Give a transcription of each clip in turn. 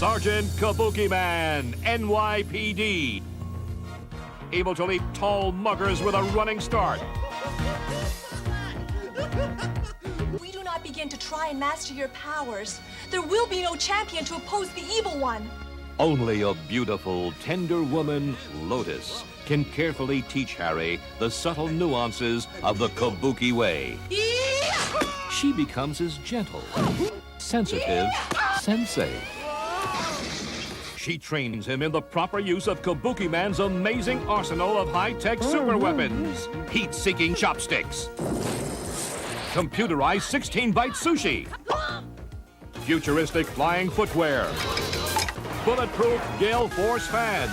Sergeant Kabukiman NYPD. Able to leap tall muggers with a running start. We do not begin to try and master your powers. There will be no champion to oppose the evil one. Only a beautiful, tender woman, Lotus, can carefully teach Harry the subtle nuances of the Kabuki way. She becomes his gentle, sensitive sensei. She trains him in the proper use of Kabukiman's amazing arsenal of high-tech super weapons. Heat-seeking chopsticks. Computerized 16-bite sushi. Futuristic flying footwear. Bulletproof gale force fans.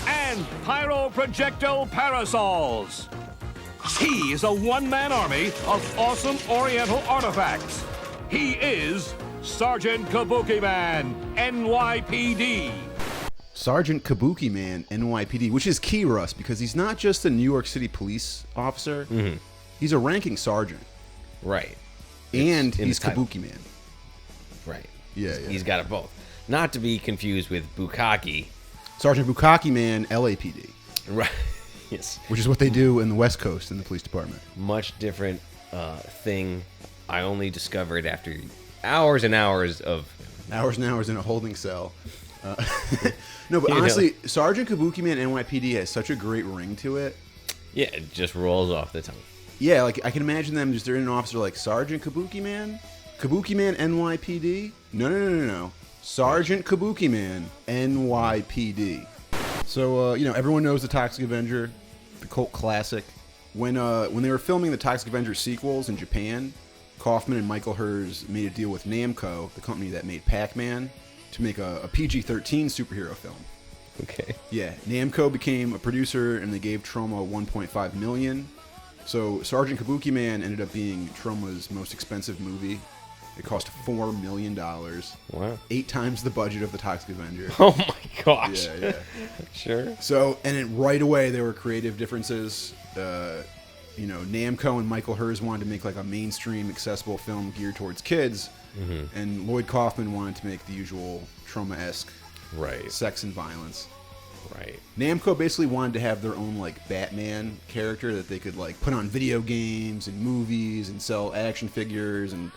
And pyro-projectile parasols. He is a one-man army of awesome Oriental artifacts. He is Sergeant Kabukiman NYPD. Sergeant Kabukiman NYPD, which is key, Russ, because he's not just a New York City police officer. Mm-hmm. He's a ranking sergeant. Right. And he's Kabukiman. Right. Yeah. He's got it both. Not to be confused with Bukkake. Sergeant Bukakiman LAPD. Right. Yes. Which is what they do in the West Coast in the police department. Much different thing. I only discovered after hours and hours of... Hours and hours in a holding cell. No, but honestly, Sergeant Kabukiman NYPD has such a great ring to it. Yeah, it just rolls off the tongue. Yeah, like I can imagine them just, they're in an officer like, Sergeant Kabukiman? Kabukiman NYPD? No. Sergeant Kabukiman NYPD. So, everyone knows the Toxic Avenger, the cult classic. When they were filming the Toxic Avenger sequels in Japan, Kaufman and Michael Hers made a deal with Namco, the company that made Pac-Man, to make a PG-13 superhero film. Okay. Yeah, Namco became a producer, and they gave Troma $1.5 million. So Sergeant Kabukiman ended up being Troma's most expensive movie. It cost $4 million. Wow. 8 times the budget of the Toxic Avenger. Oh my gosh. Yeah. Sure. So, and then right away there were creative differences. Namco and Michael Hers wanted to make like a mainstream, accessible film geared towards kids, and Lloyd Kaufman wanted to make the usual Troma-esque sex and violence. Right. Namco basically wanted to have their own like Batman character that they could like put on video games and movies and sell action figures and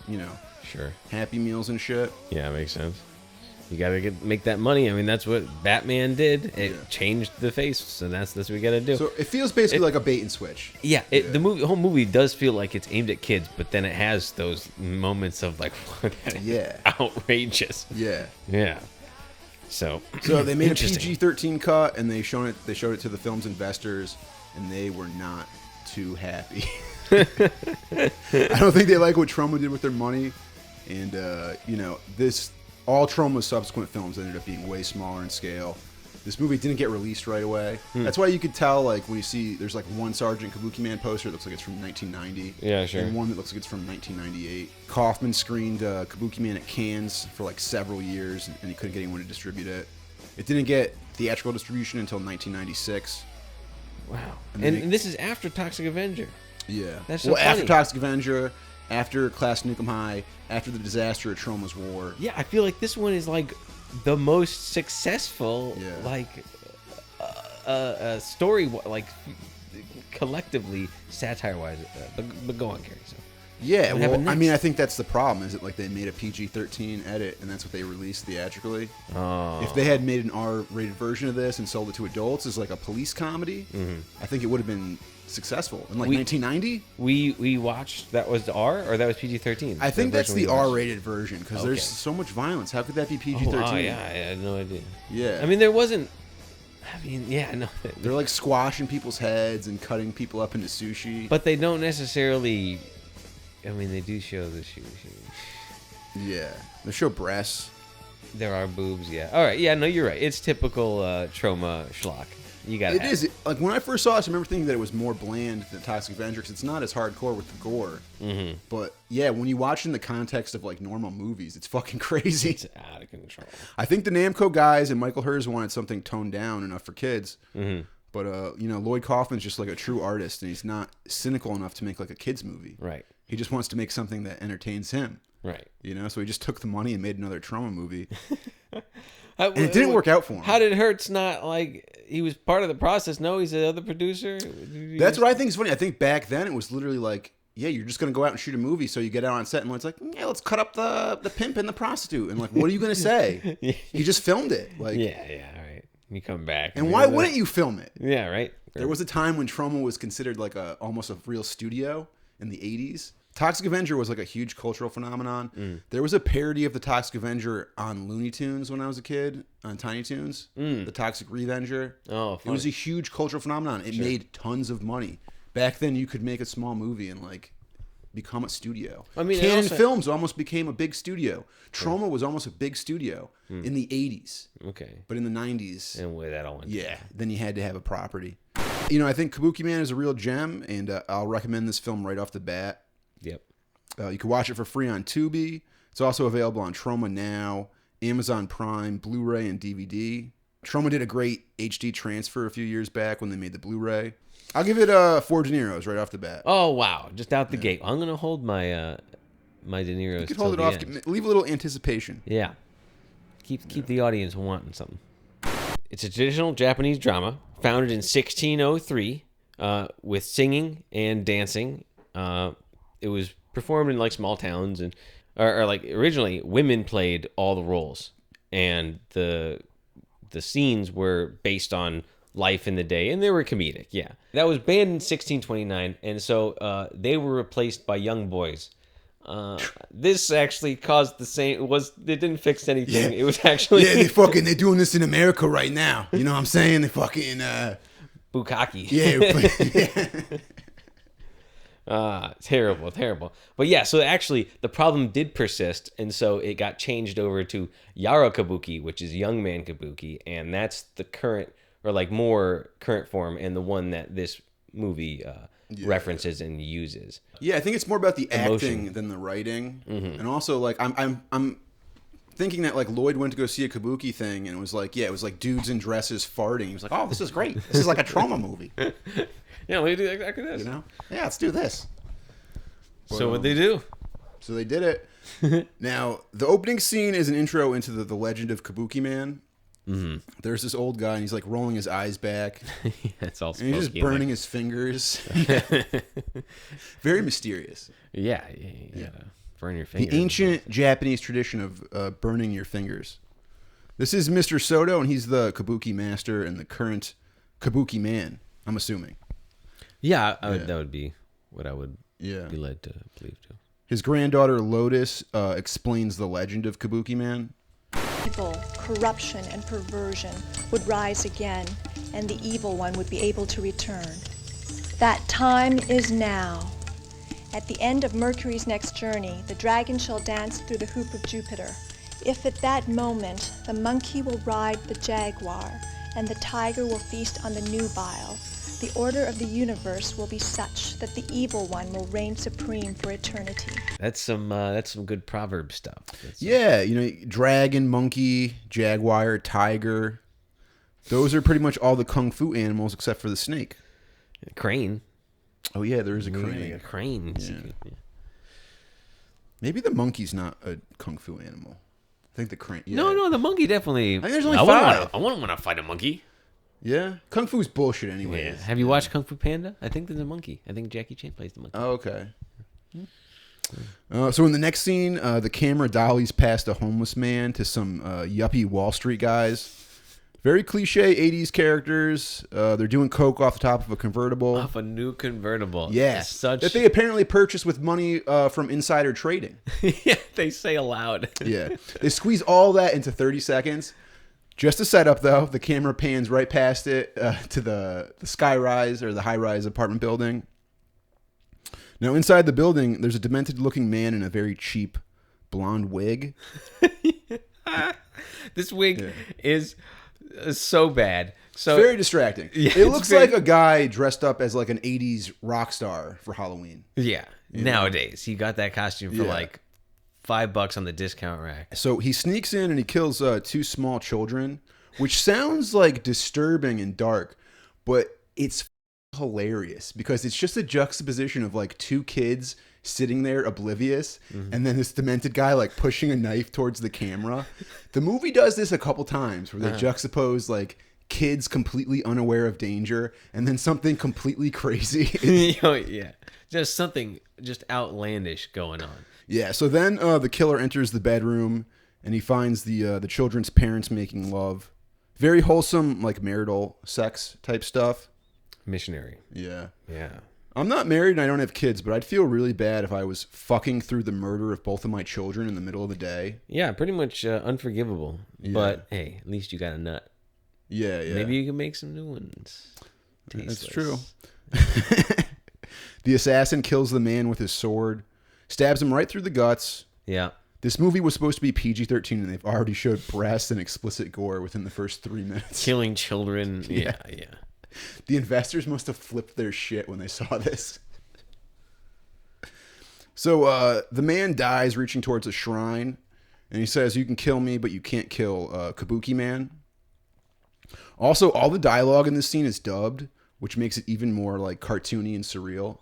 Sure. Happy Meals and shit. Yeah, makes sense. You gotta make that money. I mean, that's what Batman did. It changed the face, so that's what we gotta do. So it feels basically like a bait and switch. Yeah, the whole movie does feel like it's aimed at kids, but then it has those moments of like, outrageous. Yeah. So they made a PG-13 cut, and they showed it to the film's investors, and they were not too happy. I don't think they like what Troma did with their money, and all Troma's subsequent films ended up being way smaller in scale. This movie didn't get released right away. That's why you could tell, like, when you see there's like one Sergeant Kabukiman poster, it looks like it's from 1990. Yeah, sure. And one that looks like it's from 1998. Kaufman screened Kabukiman at Cannes for like several years, and he couldn't get anyone to distribute it. It didn't get theatrical distribution until 1996. Wow. And this is after Toxic Avenger. Yeah. That's so funny. After Toxic Avenger, after Class Nukem High, after the disaster of Troma's War. Yeah, I feel like this one is like the most successful, story, like collectively satire-wise. But go on, Gary. So. Yeah, well, I mean, I think that's the problem. Is it like they made a PG-13 edit, and that's what they released theatrically? Oh. If they had made an R-rated version of this and sold it to adults as like a police comedy, I think it would have been successful. In like 1990? We watched, that was R, or that was PG-13? I think that's the R-rated version, because there's so much violence. How could that be PG-13? Oh, yeah, I had no idea. Yeah. I mean, there wasn't... I mean, yeah, no. They're like squashing people's heads and cutting people up into sushi. But they don't necessarily... I mean, they do show the sushi. Yeah. They show breasts. There are boobs, yeah. All right, yeah, no, you're right. It's typical Troma schlock. You got it. It is. Like, when I first saw this, I remember thinking that it was more bland than Toxic Avenger, because it's not as hardcore with the gore. Mm-hmm. But, yeah, when you watch in the context of, like, normal movies, it's fucking crazy. It's out of control. I think the Namco guys and Michael Hers wanted something toned down enough for kids. Mm-hmm. But, Lloyd Kaufman's just, like, a true artist, and he's not cynical enough to make, like, a kid's movie. Right. He just wants to make something that entertains him. Right. You know, so he just took the money and made another Trauma movie. And it didn't work out for him. How did Hertz not, like, he was part of the process? No, he's the other producer? That's what I think is funny. I think back then it was literally like, yeah, you're just going to go out and shoot a movie. So you get out on set and it's like, yeah, let's cut up the pimp and the prostitute. And like, what are you going to say? He just filmed it. Like, yeah, all right. You come back. And why wouldn't you film it? Yeah, right. There was a time when Trauma was considered like almost a real studio in the 80s. Toxic Avenger was like a huge cultural phenomenon. There was a parody of the Toxic Avenger on Looney Tunes when I was a kid, on Tiny Toons, the Toxic Revenger. Oh, funny. It was a huge cultural phenomenon. It made tons of money. Back then, you could make a small movie and like become a studio. I mean, Canon Films almost became a big studio. Trauma was almost a big studio in the 80s. Okay. But in the 90s, and where that all went. Yeah, then you had to have a property. You know, I think Kabukiman is a real gem, and I'll recommend this film right off the bat. Yep. You can watch it for free on Tubi. It's also available on Trauma Now, Amazon Prime, Blu-ray, and DVD. Trauma did a great HD transfer a few years back when they made the Blu-ray. I'll give it 4 De Niro's right off the bat. Oh, wow. Just out the gate. I'm going to hold my my De Niro's. You can hold it off. Leave a little anticipation. Yeah. Keep the audience wanting something. It's a traditional Japanese drama founded in 1603 with singing and dancing. It was performed in like small towns and or like originally women played all the roles, and the scenes were based on life in the day, and they were comedic. Yeah, that was banned in 1629, and so they were replaced by young boys. This actually caused the same. It didn't fix anything. Yeah. It was actually they're doing this in America right now. You know what I'm saying? They fucking bukkake. Yeah. Terrible. But yeah, so actually the problem did persist, and so it got changed over to Yaro Kabuki, which is young man kabuki, and that's the current, or like more current form, and the one that this movie references and uses. Yeah, I think it's more about the acting than the writing. And also like I'm thinking that like Lloyd went to go see a kabuki thing, and it was like dudes in dresses farting. He was like, oh, this is great. This is like a Trauma movie. Yeah, we do exactly this. You know? Yeah, let's do this. So what'd they do? So they did it. Now, the opening scene is an intro into the legend of Kabukiman. There's this old guy, and he's like rolling his eyes back. That's all. And he's just burning his fingers. Very mysterious. Yeah. Burn your fingers. The ancient Japanese tradition of burning your fingers. This is Mr. Soto, and he's the kabuki master and the current kabuki man, I'm assuming. Yeah, that would be what I would be led to believe too. His granddaughter Lotus explains the legend of Kabukiman. Evil, corruption, and perversion would rise again, and the evil one would be able to return. That time is now. At the end of Mercury's next journey, the dragon shall dance through the hoop of Jupiter. If at that moment the monkey will ride the jaguar, and the tiger will feast on the nubile, the order of the universe will be such that the evil one will reign supreme for eternity. That's some good proverb stuff. Dragon, monkey, jaguar, tiger. Those are pretty much all the kung fu animals except for the snake. Crane. Oh yeah, there is a crane. A crane. Yeah. Maybe the monkey's not a kung fu animal. I think the crane. Yeah. No, the monkey definitely. I think there's only 5. I wouldn't want to fight a monkey. Yeah, kung fu's bullshit anyway. Yeah. Have you watched Kung Fu Panda? I think there's a monkey. I think Jackie Chan plays the monkey. Oh, okay. So in the next scene, the camera dollies past a homeless man to some yuppie Wall Street guys. Very cliche 80s characters. They're doing coke off the top of a convertible. Off a new convertible. Yeah. That they apparently purchased with money from insider trading. Yeah, they say aloud. Yeah. They squeeze all that into 30 seconds. Just a setup, though. The camera pans right past it to the skyrise or the high-rise apartment building. Now, inside the building, there's a demented-looking man in a very cheap blonde wig. This wig is so bad. So very distracting. Yeah, it looks like a guy dressed up as like an 80s rock star for Halloween. Yeah. Nowadays, he got that costume for like $5 on the discount rack. So he sneaks in and he kills 2 small children, which sounds like disturbing and dark, but it's hilarious because it's just a juxtaposition of like 2 kids sitting there oblivious, and then this demented guy like pushing a knife towards the camera. The movie does this a couple times where they juxtapose like kids completely unaware of danger and then something completely crazy. Oh, yeah. Just something just outlandish going on. Yeah, so then the killer enters the bedroom and he finds the children's parents making love. Very wholesome, like marital sex type stuff. Missionary. Yeah. Yeah. I'm not married and I don't have kids, but I'd feel really bad if I was fucking through the murder of both of my children in the middle of the day. Yeah, pretty much unforgivable. Yeah. But hey, at least you got a nut. Yeah, yeah. Maybe you can make some new ones. That's Tasteless. true. The assassin kills the man with his sword, stabs him right through the guts. Yeah. This movie was supposed to be PG-13, and they've already showed breasts and explicit gore within the first 3 minutes. Killing children. Yeah, yeah. The investors must have flipped their shit when they saw this. So the man dies reaching towards a shrine, and he says, "You can kill me, but you can't kill Kabukiman." Also, all the dialogue in this scene is dubbed, which makes it even more like cartoony and surreal.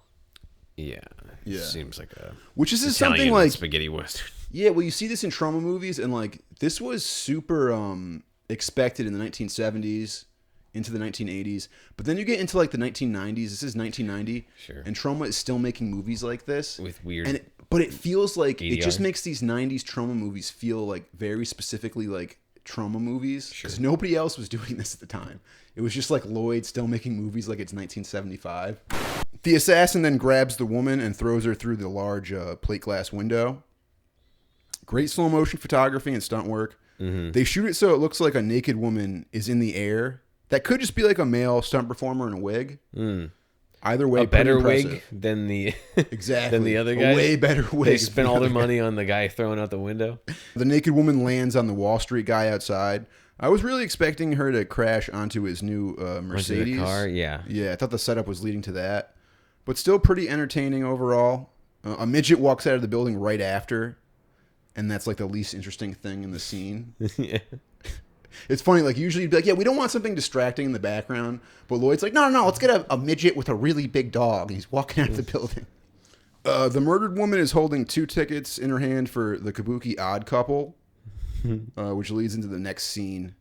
Yeah. Yeah. Seems like a Which is Italian something like spaghetti western. Yeah, well, you see this in trauma movies, and like this was super expected in the 1970s into the 1980s. But then you get into like the 1990s. This is 1990, Sure. and trauma is still making movies like this With weird but it feels like it ADR. just makes these 90s trauma movies feel like very specifically like trauma movies because nobody else was doing this at the time. It was just like Lloyd still making movies like it's 1975. The assassin then grabs the woman and throws her through the large plate glass window. Great slow motion photography and stunt work. Mm-hmm. They shoot it so it looks like a naked woman is in the air. That could just be like a male stunt performer in a wig. Either way, a better pretty wig impressive. than the Exactly. than the other A guy. way better wig. They than spent the all their other guy. money on the guy throwing out the window. The naked woman lands on the Wall Street guy outside. I was really expecting her to crash onto his new Mercedes. Onto the car, yeah. Yeah, I thought the setup was leading to that. But still pretty entertaining overall. A midget walks out of the building right after, and that's like the least interesting thing in the scene. Yeah. It's funny, like usually you'd be like, yeah, we don't want something distracting in the background. But Lloyd's like, no, let's get a midget with a really big dog. And he's walking out of the building. The murdered woman is holding 2 tickets in her hand for the Kabuki Odd Couple, which leads into the next scene.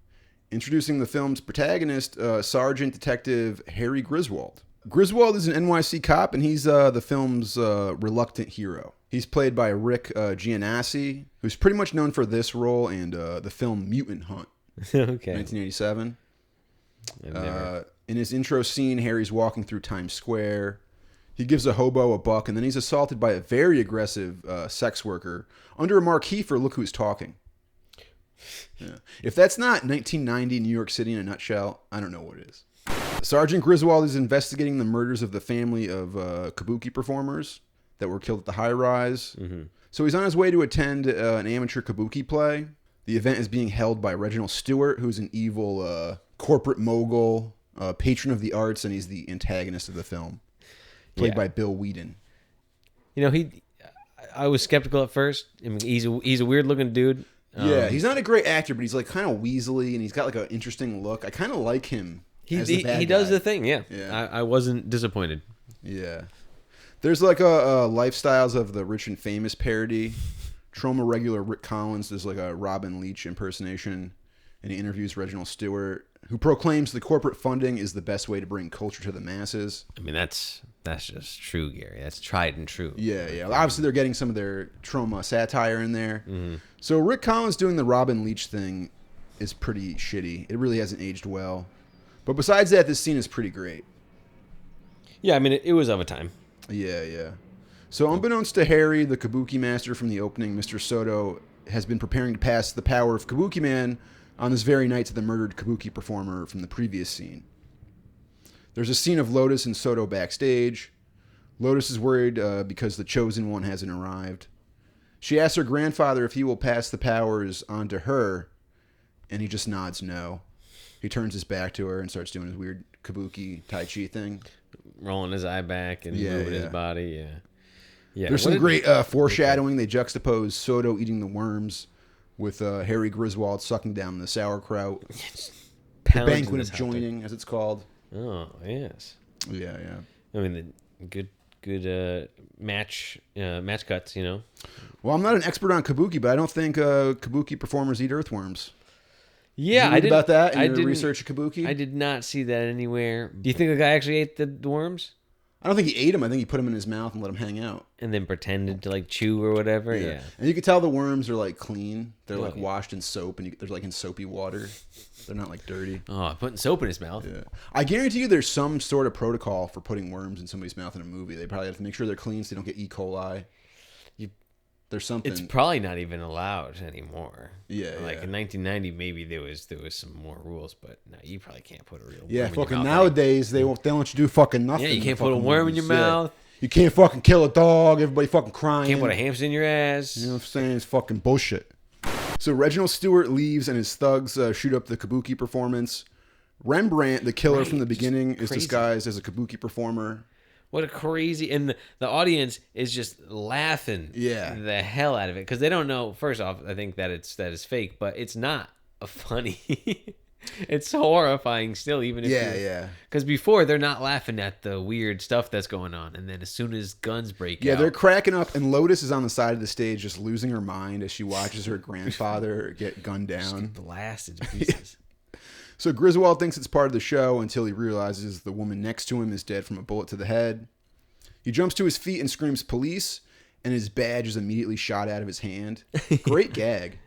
Introducing the film's protagonist, Sergeant Detective Harry Griswold. Griswold is an NYC cop, and he's the film's reluctant hero. He's played by Rick Gianassi, who's pretty much known for this role and the film Mutant Hunt, Okay. 1987. I've never- In his intro scene, Harry's walking through Times Square. He gives a hobo a buck, and then he's assaulted by a very aggressive sex worker under a marquee for Look Who's Talking. Yeah. If that's not 1990 New York City in a nutshell, I don't know what is. Sergeant Griswold is investigating the murders of the family of kabuki performers that were killed at the high rise. Mm-hmm. So he's on his way to attend an amateur kabuki play. The event is being held by Reginald Stewart, who's an evil corporate mogul, patron of the arts, and he's the antagonist of the film, played by Bill Whedon. You know, I was skeptical at first. I mean, he's a weird looking dude. Yeah, he's not a great actor, but he's like kind of weaselly, and he's got like an interesting look. I kind of like him. He guy. does the thing, yeah. Yeah. I wasn't disappointed. Yeah. There's like a Lifestyles of the Rich and Famous parody. Trauma regular Rick Collins does like a Robin Leach impersonation, and he interviews Reginald Stewart, who proclaims the corporate funding is the best way to bring culture to the masses. I mean, that's just true, Gary. That's tried and true. Yeah. Obviously, they're getting some of their trauma satire in there. Mm-hmm. So Rick Collins doing the Robin Leach thing is pretty shitty. It really hasn't aged well. But besides that, this scene is pretty great. Yeah, I mean, it was of a time. Yeah. So unbeknownst to Harry, the kabuki master from the opening, Mr. Soto has been preparing to pass the power of Kabukiman on this very night to the murdered kabuki performer from the previous scene. There's a scene of Lotus and Soto backstage. Lotus is worried because the chosen one hasn't arrived. She asks her grandfather if he will pass the powers on to her, and he just nods no. He turns his back to her and starts doing his weird kabuki tai chi thing. Rolling his eye back and moving his body, yeah. There's some great foreshadowing. They juxtapose Soto eating the worms with Harry Griswold sucking down the sauerkraut. The banquet of joining, as it's called. Oh, yes. Yeah. I mean, the match cuts. You know. Well, I'm not an expert on kabuki, but I don't think kabuki performers eat earthworms. Yeah, Did you read about that in your didn't- research of kabuki? I did not see that anywhere. Do you think the guy actually ate the worms I don't think he ate them. I think he put them in his mouth and let them hang out. and then pretended to like chew or whatever? Yeah. And you can tell the worms are like clean. They're Oh, like yeah. washed in soap, and they're like in soapy water. They're not like dirty. Oh, putting soap in his mouth. Yeah. I guarantee you there's some sort of protocol for putting worms in somebody's mouth in a movie. They probably have to make sure they're clean so they don't get E. coli. There's something. It's probably not even allowed anymore. Yeah, Like yeah. in 1990, maybe there was some more rules, but no, you probably can't put a real worm Yeah, in your fucking mouth. nowadays they won't let you do fucking nothing. Yeah, you in can't the put a fucking worm in your movies. Yeah. mouth. You can't fucking kill a dog. Everybody fucking crying. Can't put a hamster in your ass. You know what I'm saying? It's fucking bullshit. So Reginald Stewart leaves and his thugs shoot up the kabuki performance. Rembrandt, the killer Right, from the just beginning, is crazy. disguised as a kabuki performer. What a crazy, and the audience is just laughing the hell out of it because they don't know. First off, I think that is fake, but it's not a funny. It's horrifying still, even if Yeah. Because before they're not laughing at the weird stuff that's going on, and then as soon as guns break Yeah, out, they're cracking up, and Lotus is on the side of the stage just losing her mind as she watches her grandfather get gunned down. blasted to pieces. So Griswold thinks it's part of the show until he realizes the woman next to him is dead from a bullet to the head. He jumps to his feet and screams police, and his badge is immediately shot out of his hand. Great gag.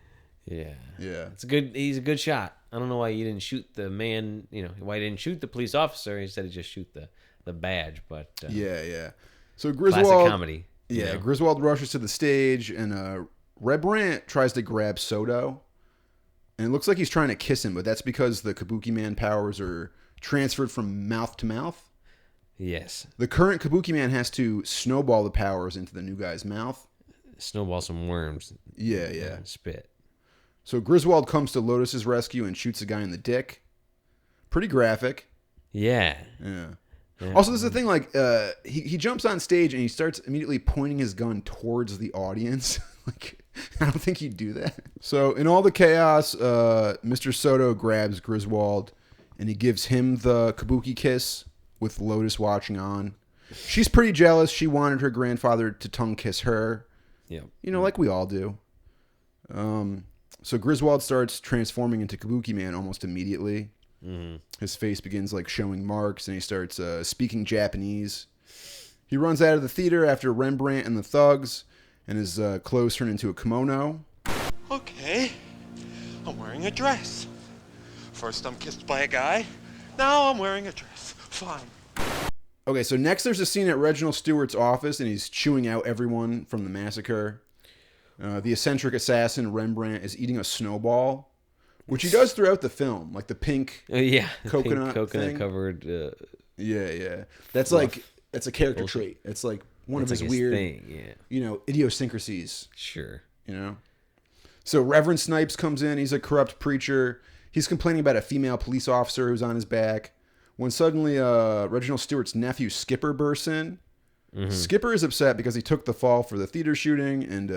Yeah. Yeah. He's a good shot. I don't know why you didn't shoot the man, why you didn't shoot the police officer instead of just shoot the badge, but Yeah. So classic Griswold... comedy. you Yeah, know? Griswold rushes to the stage, and Rembrandt tries to grab Soto. And it looks like he's trying to kiss him, but that's because the Kabuki Man powers are transferred from mouth to mouth. Yes. The current Kabuki Man has to snowball the powers into the new guy's mouth. Snowball some worms. Yeah. Spit. So Griswold comes to Lotus's rescue and shoots a guy in the dick. Pretty graphic. Yeah. Yeah. Also, there's the thing, like, he jumps on stage and he starts immediately pointing his gun towards the audience. Like, I don't think he'd do that. So, in all the chaos, Mr. Soto grabs Griswold and he gives him the kabuki kiss with Lotus watching on. She's pretty jealous. She wanted her grandfather to tongue kiss her. Yeah. Like we all do. So Griswold starts transforming into Kabuki Man almost immediately. Mm-hmm. His face begins like showing marks, and he starts speaking Japanese. He runs out of the theater after Rembrandt and the thugs, and his clothes turn into a kimono. Okay, I'm wearing a dress. First I'm kissed by a guy, now I'm wearing a dress. Fine. Okay, so next there's a scene at Reginald Stewart's office, and he's chewing out everyone from the massacre. The eccentric assassin Rembrandt is eating a snowball, which he does throughout the film, like the pink coconut thing. Covered. Yeah. That's like, that's a character trait. It's like one of his weird, thing, idiosyncrasies. Sure. So Reverend Snipes comes in. He's a corrupt preacher. He's complaining about a female police officer who's on his back. When suddenly Reginald Stewart's nephew Skipper bursts in. Mm-hmm. Skipper is upset because he took the fall for the theater shooting, and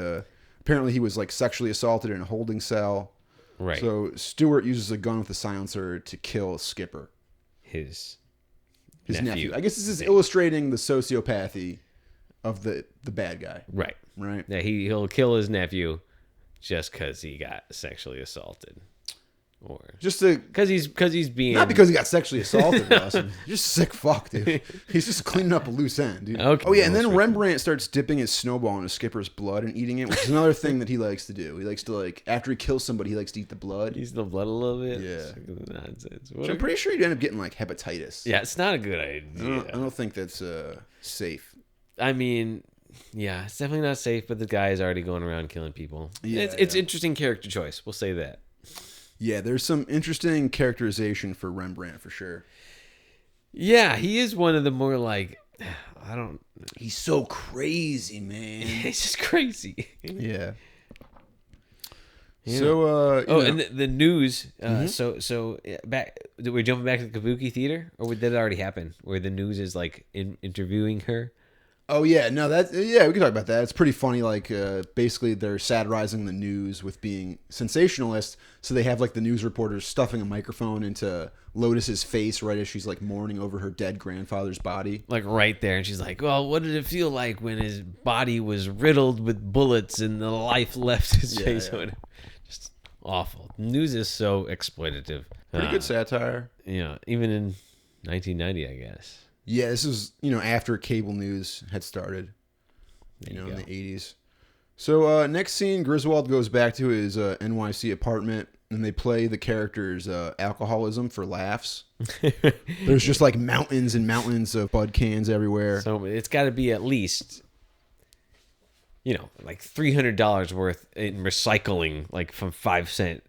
apparently he was like sexually assaulted in a holding cell. Right. So Stewart uses a gun with a silencer to kill Skipper. His nephew. I guess this is illustrating the sociopathy of the bad guy. Right. Yeah, he'll kill his nephew just because he got sexually assaulted, or just because he's being not because he got sexually assaulted. Russ. Just a sick fuck, dude. He's just cleaning up a loose end, dude. Okay. Oh yeah, and then Rembrandt starts dipping his snowball into Skipper's blood and eating it, which is another thing that he likes to do. He likes to after he kills somebody, he likes to eat the blood. Eats the blood a little bit. Yeah. Nonsense. So I'm pretty sure you'd end up getting like hepatitis. Yeah, it's not a good idea. I don't think that's safe. I mean, yeah, it's definitely not safe, but the guy is already going around killing people. Yeah, it's interesting character choice. We'll say that. Yeah, there's some interesting characterization for Rembrandt for sure. Yeah, he is one of the more like, He's so crazy, man. He's just crazy. Yeah. Yeah. So, and the news. So back. We're jumping back to the Kabuki Theater, or did that already happen? Where the news is like interviewing her Oh yeah, no, we can talk about that. It's pretty funny. Like, basically, they're satirizing the news with being sensationalist. So they have like the news reporters stuffing a microphone into Lotus's face right as she's like mourning over her dead grandfather's body. Like right there, and she's like, "Well, what did it feel like when his body was riddled with bullets and the life left his face?" Yeah. Just awful. News is so exploitative. Pretty good satire. Yeah, even in 1990, I guess. Yeah, this is after cable news had started. There you In go. the 80s. So next scene, Griswold goes back to his NYC apartment, and they play the character's alcoholism for laughs. There's just like mountains and mountains of Bud cans everywhere. So it's got to be at least, like $300 worth in recycling, like from 5 cent.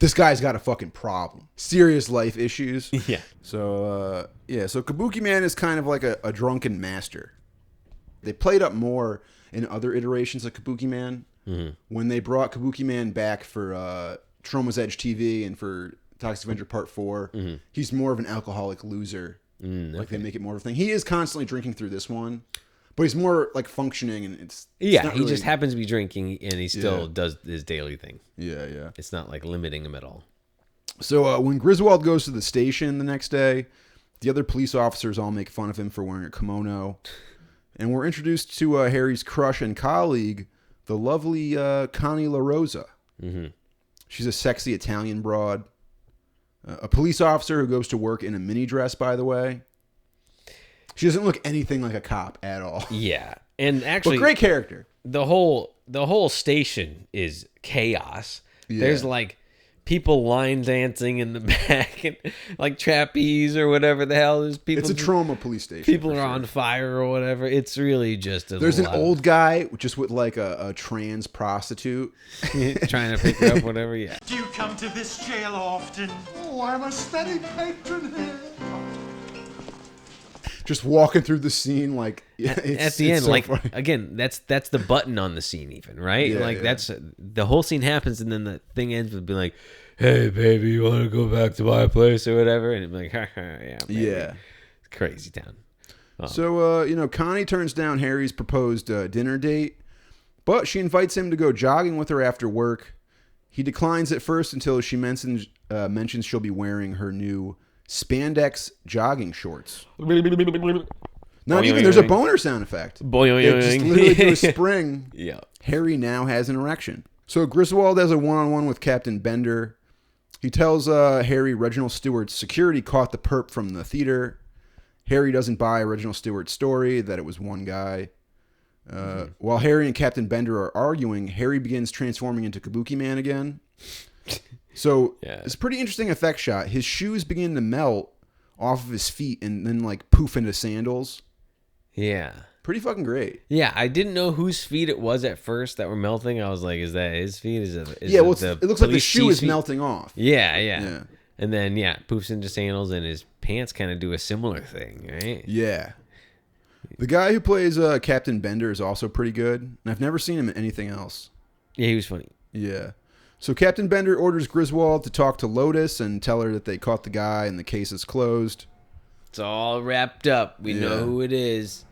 This guy's got a fucking problem. Serious life issues. Yeah. So, so Kabuki Man is kind of like a drunken master. They played up more in other iterations of Kabuki Man. Mm-hmm. When they brought Kabuki Man back for Troma's Edge TV and for Toxic Avenger Part 4, he's more of an alcoholic loser. Like they make it more of a thing. He is constantly drinking through this one, but he's more like functioning, and it's Yeah, not he really... just happens to be drinking, and he still does his daily thing. Yeah. It's not like limiting him at all. So when Griswold goes to the station the next day, the other police officers all make fun of him for wearing a kimono. And we're introduced to Harry's crush and colleague, the lovely Connie La Rosa. Mm-hmm. She's a sexy Italian broad. A police officer who goes to work in a mini dress, by the way. She doesn't look anything like a cop at all. Yeah, and actually, But great character. The whole station is chaos. Yeah. There's like people line dancing in the back, and like trapeze or whatever the hell. There's people. It's a trauma police station. People are on fire or whatever. It's really just There's an old guy just with like a trans prostitute trying to pick her up, whatever. Yeah. Do you come to this jail often? Oh, I'm a steady patron here. just walking through the scene like at the end, so like funny. again, that's the button on the scene, even right? Yeah, like yeah. that's the whole scene happens, and then the thing ends with being like, "Hey, baby, you want to go back to my place or whatever?" And it'd be like, "Yeah, baby." Yeah. Crazy town. So, Connie turns down Harry's proposed dinner date, but she invites him to go jogging with her after work. He declines at first until she mentions she'll be wearing her new spandex jogging shorts. Not even, there's a boner sound effect. They just literally do a spring. Yeah. Harry now has an erection. So Griswold has a one-on-one with Captain Bender. He tells Harry Reginald Stewart's security caught the perp from the theater. Harry doesn't buy Reginald Stewart's story that it was one guy. While Harry and Captain Bender are arguing, Harry begins transforming into Kabuki Man again. So it's a pretty interesting effect shot. His shoes begin to melt off of his feet and then like poof into sandals. Yeah. Pretty fucking great. Yeah, I didn't know whose feet it was at first that were melting. I was like, is that his feet? It looks like the shoe is melting off. Yeah. And then, poofs into sandals, and his pants kind of do a similar thing, right? Yeah. The guy who plays Captain Bender is also pretty good. And I've never seen him in anything else. Yeah, he was funny. Yeah. So Captain Bender orders Griswold to talk to Lotus and tell her that they caught the guy and the case is closed. It's all wrapped up. We Yeah. know who it is.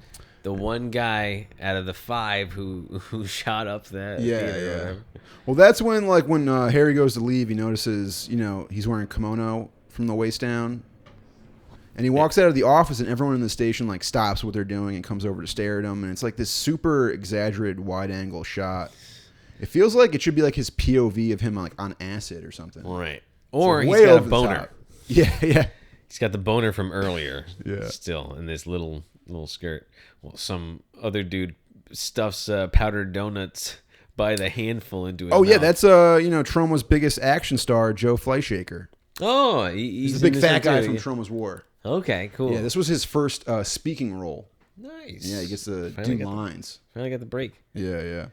The one guy out of the 5 who shot up that. Yeah. Well, that's when Harry goes to leave, he notices, he's wearing a kimono from the waist down. And he walks out of the office and everyone in the station like stops what they're doing and comes over to stare at him. And it's like this super exaggerated wide angle shot. It feels like it should be like his POV of him like on acid or something. Right. Or It's he's way got a over the boner. top. Yeah. He's got the boner from earlier. Yeah. Still in this little skirt. Well, some other dude stuffs powdered donuts by the handful into his mouth. Yeah, that's Troma's biggest action star, Joe Flyshaker. Oh, He's he's the big in this fat one guy too. from Troma's War. Okay, cool. Yeah, this was his first speaking role. Nice. Yeah, he gets to Finally do got lines. Finally got the break. Yeah.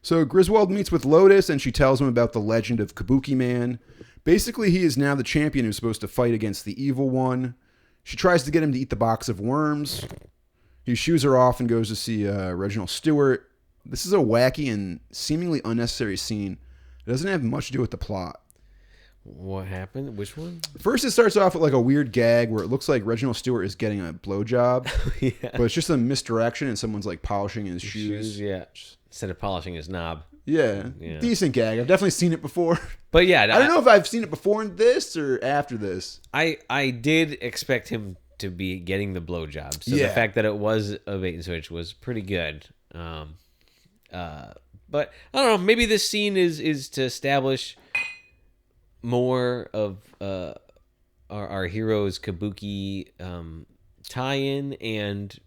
So Griswold meets with Lotus and she tells him about the legend of Kabuki Man. Basically, he is now the champion who's supposed to fight against the evil one. She tries to get him to eat the box of worms. He shoos her off and goes to see Reginald Stewart. This is a wacky and seemingly unnecessary scene. It doesn't have much to do with the plot. What happened? Which one? First, it starts off with like a weird gag where it looks like Reginald Stewart is getting a blowjob, Yeah. but it's just a misdirection and someone's like polishing his shoes. Yeah. Instead of polishing his knob. Yeah, Yeah. decent gag. I've definitely seen it before. But yeah, I don't know if I've seen it before in this or after this. I did expect him to be getting the blowjob. So Yeah. the fact that it was a bait and switch was pretty good. But I don't know. Maybe this scene is to establish more of our hero's Kabuki tie-in and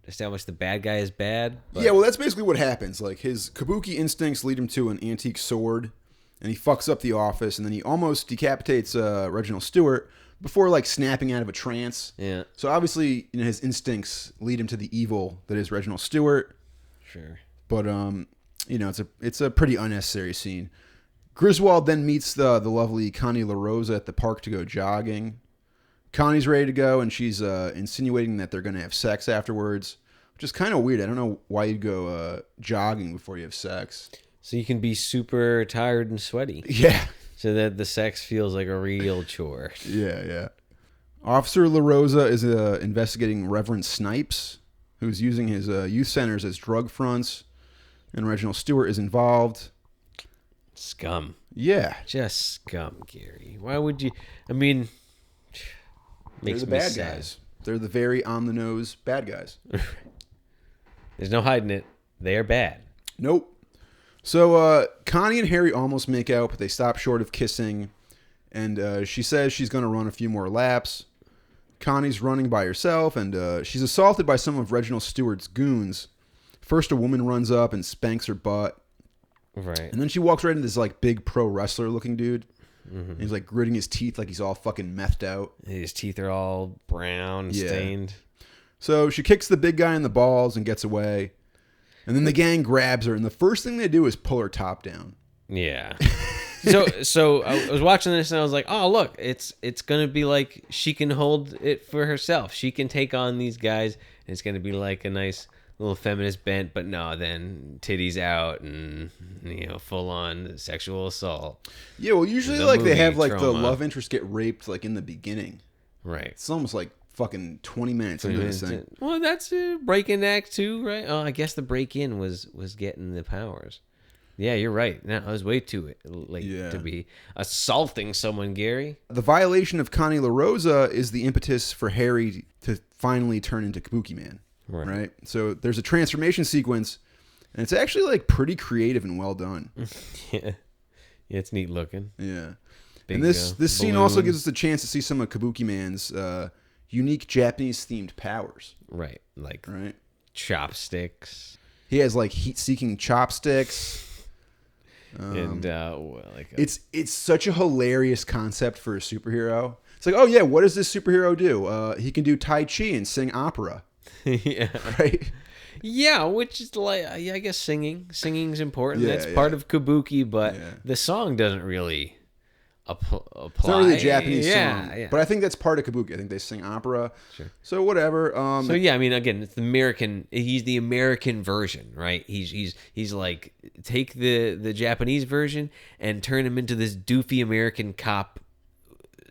establish the bad guy is bad. But Yeah, well, that's basically what happens. Like, his Kabuki instincts lead him to an antique sword, and he fucks up the office, and then he almost decapitates Reginald Stewart before, like, snapping out of a trance. Yeah. So, obviously, his instincts lead him to the evil that is Reginald Stewart. Sure. But, it's a pretty unnecessary scene. Griswold then meets the lovely Connie LaRosa at the park to go jogging. Connie's ready to go, and she's insinuating that they're going to have sex afterwards, which is kind of weird. I don't know why you'd go jogging before you have sex. So you can be super tired and sweaty. Yeah. So that the sex feels like a real chore. Yeah. Officer LaRosa is investigating Reverend Snipes, who's using his youth centers as drug fronts, and Reginald Stewart is involved. Scum. Yeah. Just scum, Gary. Why would you... I mean... They're Makes the me bad sad. guys. They're the very on-the-nose bad guys. There's no hiding it. They are bad. Nope. So Connie and Harry almost make out, but they stop short of kissing. And she says she's going to run a few more laps. Connie's running by herself, and she's assaulted by some of Reginald Stewart's goons. First, a woman runs up and spanks her butt. Right. And then she walks right into this like big pro wrestler looking dude. Mm-hmm. He's like gritting his teeth like he's all fucking methed out. His teeth are all brown, Yeah. stained. So she kicks the big guy in the balls and gets away. And then the gang grabs her, and the first thing they do is pull her top down. Yeah. So I was watching this and I was like, oh look, it's gonna be like she can hold it for herself. She can take on these guys, and it's gonna be like a nice little feminist bent. But no, then titties out and full on sexual assault. Yeah, well, usually The like they movie have like the trauma. love interest get raped like in the beginning. Right. It's almost like fucking 20 minutes into this thing. Well, that's a break-in act too, right? Oh, I guess the break-in was getting the powers. Yeah, you're right. No, I was way too late to be assaulting someone, Gary. The violation of Connie LaRosa is the impetus for Harry to finally turn into Kabukiman. Right. So there's a transformation sequence, and it's actually like pretty creative and well done. Yeah, it's neat looking. Yeah. Big, And this scene also balloon. gives us a chance to see some of Kabukiman's unique Japanese-themed powers. Right, like Right. chopsticks He has like heat-seeking chopsticks. and like It's such a hilarious concept for a superhero. It's like, oh yeah, what does this superhero do? He can do Tai Chi and sing opera, yeah, right? yeah, which is like I guess singing's important. Yeah, That's part of Kabuki, but Yeah. the song doesn't really apply. It's not really a Japanese yeah, song, yeah. but I think that's part of Kabuki. I think they sing opera. Sure. So whatever. So yeah, I mean, again, it's the American. He's the American version, right? He's like take the Japanese version and turn him into this doofy American cop,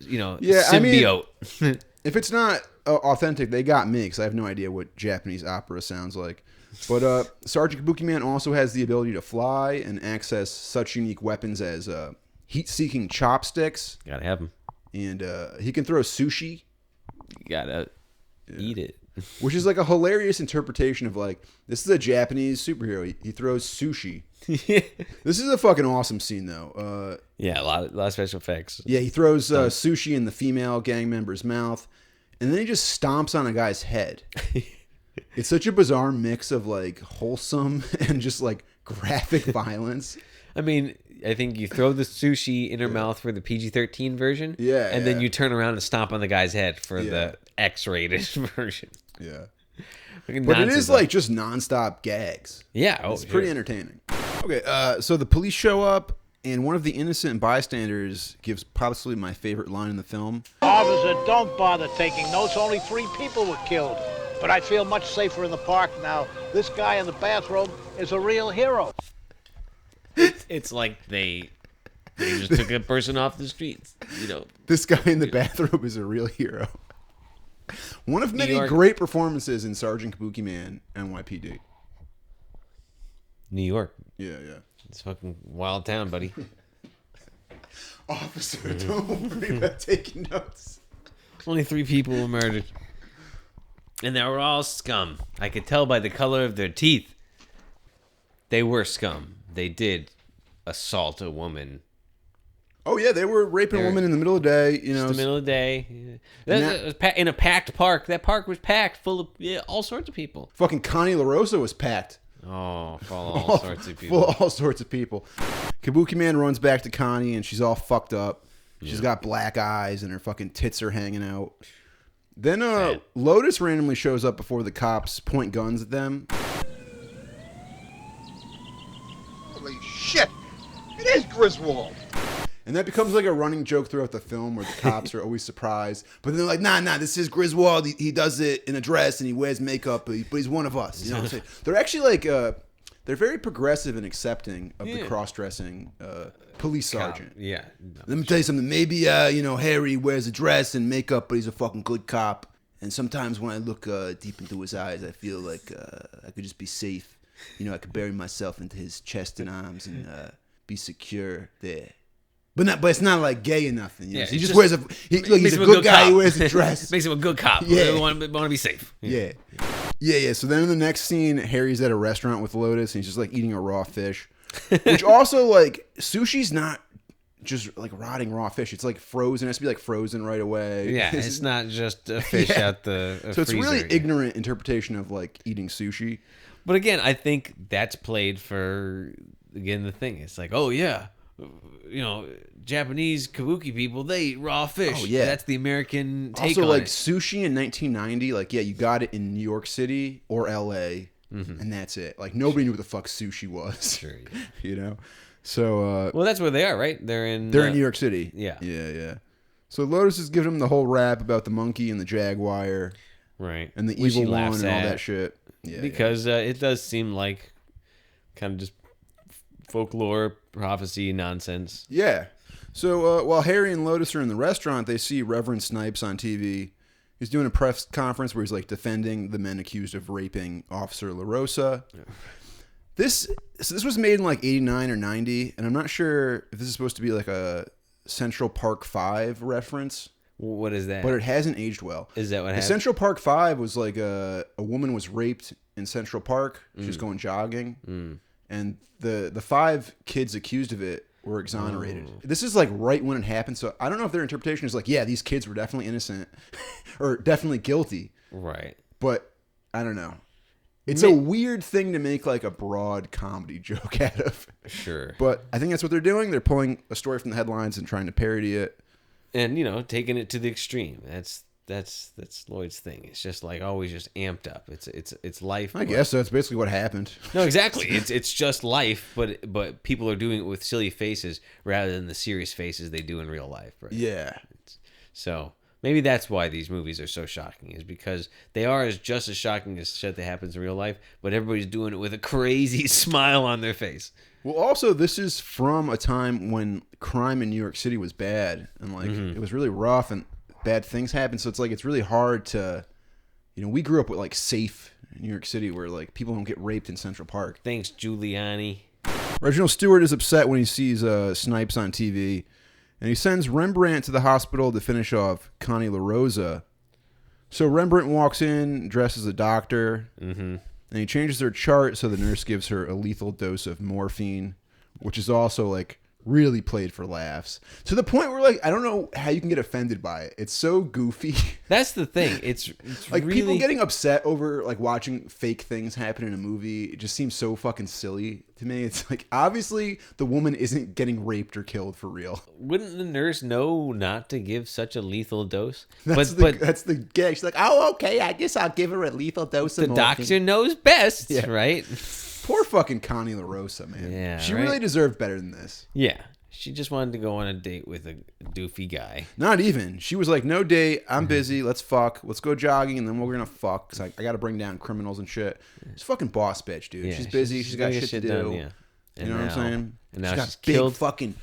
symbiote. I mean, if it's not authentic, they got me because I have no idea what Japanese opera sounds like. But Sergeant Kabukiman also has the ability to fly and access such unique weapons as heat-seeking chopsticks, Gotta have him. and he can throw sushi, You gotta eat it. which is like a hilarious interpretation of like, this is a Japanese superhero. He throws sushi. This is a fucking awesome scene though. Yeah, a lot of special effects. Yeah, he throws sushi in the female gang member's mouth, and then he just stomps on a guy's head. It's such a bizarre mix of like wholesome and just like graphic violence. I mean, I think you throw the sushi in her mouth for the PG-13 version. Yeah, and then yeah. you turn around and stomp on the guy's head for Yeah. the X-rated version. Yeah. Fucking But it nonsense. is like just nonstop gags. Yeah, oh, It's pretty entertaining. Okay, so the police show up, and one of the innocent bystanders gives possibly my favorite line in the film. Officer, don't bother taking notes. Only 3 people were killed. But I feel much safer in the park now. This guy in the bathrobe is a real hero. It's like they They just took a person off the streets. You know, This guy in the bathrobe is a real hero. One of many York. great performances in Sergeant Kabukiman NYPD. New York. Yeah. It's a fucking wild town, buddy. Officer, don't worry about taking notes. Only 3 people were murdered. And they were all scum. I could tell by the color of their teeth. They were scum. They did assault a woman. Oh yeah, they were raping a woman in the middle of the day. You know, Just the middle of the day. And That was in a packed park. That park was packed, full of all sorts of people. fucking Connie LaRosa was packed. Oh, full of all sorts of people. Full of all sorts of people. Kabukiman runs back to Connie, and she's all fucked up. She's got black eyes, and her fucking tits are hanging out. Then Lotus randomly shows up before the cops point guns at them. Holy shit! It is Griswold! And that becomes like a running joke throughout the film where the cops are always surprised. But then they're like, nah, this is Griswold. He does it in a dress and he wears makeup, but he's one of us. You know what I'm saying? They're actually like, they're very progressive and accepting of the cross-dressing police sergeant. Yeah. Let me tell you something. Maybe, Harry wears a dress and makeup, but he's a fucking good cop. And sometimes when I look deep into his eyes, I feel like I could just be safe. You know, I could bury myself into his chest and arms and be secure there. But it's not like gay or nothing. You know? Yeah, He just just- wears he's a good guy. cop. He wears a dress. Makes him a good cop. Yeah. We want to be safe. Yeah. So then in the next scene, Harry's at a restaurant with Lotus, and he's just like eating a raw fish. Which also, like, sushi's not just like rotting raw fish. It's like frozen. It has to be like frozen right away. Yeah, it's not just a fish out the So it's freezer. really ignorant interpretation of like eating sushi. But again, I think that's played for, again, the thing. It's like, oh, yeah, Japanese kabuki people, they eat raw fish. Oh, yeah. That's the American take Also, on like it. sushi in 1990, like, yeah, you got it in New York City or LA, and that's it. Like, nobody knew what the fuck sushi was. Sure, yeah. You know? So, Well, that's where they are, right? They're in they're in New York City. Yeah. Yeah. So Lotus is giving him the whole rap about the monkey and the jaguar Right. and the Which he evil one laughs and all at, that shit. Yeah. Because it does seem like kind of just folklore, prophecy nonsense. Yeah. So while Harry and Lotus are in the restaurant, they see Reverend Snipes on TV. He's doing a press conference where he's like defending the men accused of raping Officer LaRosa. Yeah. This was made in like 89 or 90, and I'm not sure if this is supposed to be like a Central Park 5 reference. What is that? But it hasn't aged well. Is that what happened? Central Park 5 was like a woman was raped in Central Park. She was going jogging. And the 5 kids accused of it were exonerated. This is like right when it happened. So I don't know if their interpretation is like, yeah, these kids were definitely innocent or definitely guilty. Right. But I don't know. It's a weird thing to make like a broad comedy joke out of. Sure. But I think that's what they're doing. They're pulling a story from the headlines and trying to parody it. And, taking it to the extreme. That's Lloyd's thing. It's just like always just amped up. It's life. I guess that's basically what happened. No, exactly. It's just life, but people are doing it with silly faces rather than the serious faces they do in real life. Right? Yeah. So maybe that's why these movies are so shocking, is because they are just as shocking as shit that happens in real life, but everybody's doing it with a crazy smile on their face. Well, also, this is from a time when crime in New York City was bad, and like it was really rough, and bad things happened. So it's like it's really hard to, we grew up with like safe New York City where like people don't get raped in Central Park. Thanks, Giuliani. Reginald Stewart is upset when he sees Snipes on TV, and he sends Rembrandt to the hospital to finish off Connie LaRosa. So Rembrandt walks in dressed as a doctor. And he changes her chart so the nurse gives her a lethal dose of morphine, which is also like really played for laughs. To the point where like I don't know how you can get offended by it. It's so goofy. That's the thing. It's like really... people getting upset over like watching fake things happen in a movie. It just seems so fucking silly to me. It's like obviously the woman isn't getting raped or killed for real. Wouldn't the nurse know not to give such a lethal dose? That's the gag. She's like, oh, okay, I guess I'll give her a lethal dose of the morphine. doctor knows best, Yeah. right? Poor fucking Connie LaRosa, man. Yeah, she right? really deserved better than this. Yeah. She just wanted to go on a date with a doofy guy. Not even. She was like, no date. I'm busy. Let's fuck. Let's go jogging, and then we're going to fuck. Because I got to bring down criminals and shit. She's a fucking boss bitch, dude. Yeah, she's busy. She's got gonna shit get to do. done, yeah. You know what I'm saying? And now she's she's got big killed. fucking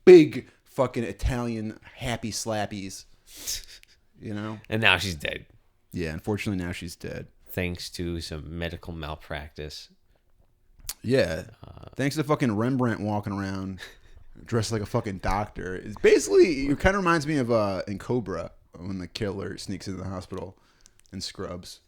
big fucking Italian happy slappies. You know? And now she's dead. Yeah, unfortunately now she's dead. Thanks to some medical malpractice. Yeah. Thanks to fucking Rembrandt walking around dressed like a fucking doctor. It's basically, it kind of reminds me of in Cobra when the killer sneaks into the hospital and scrubs.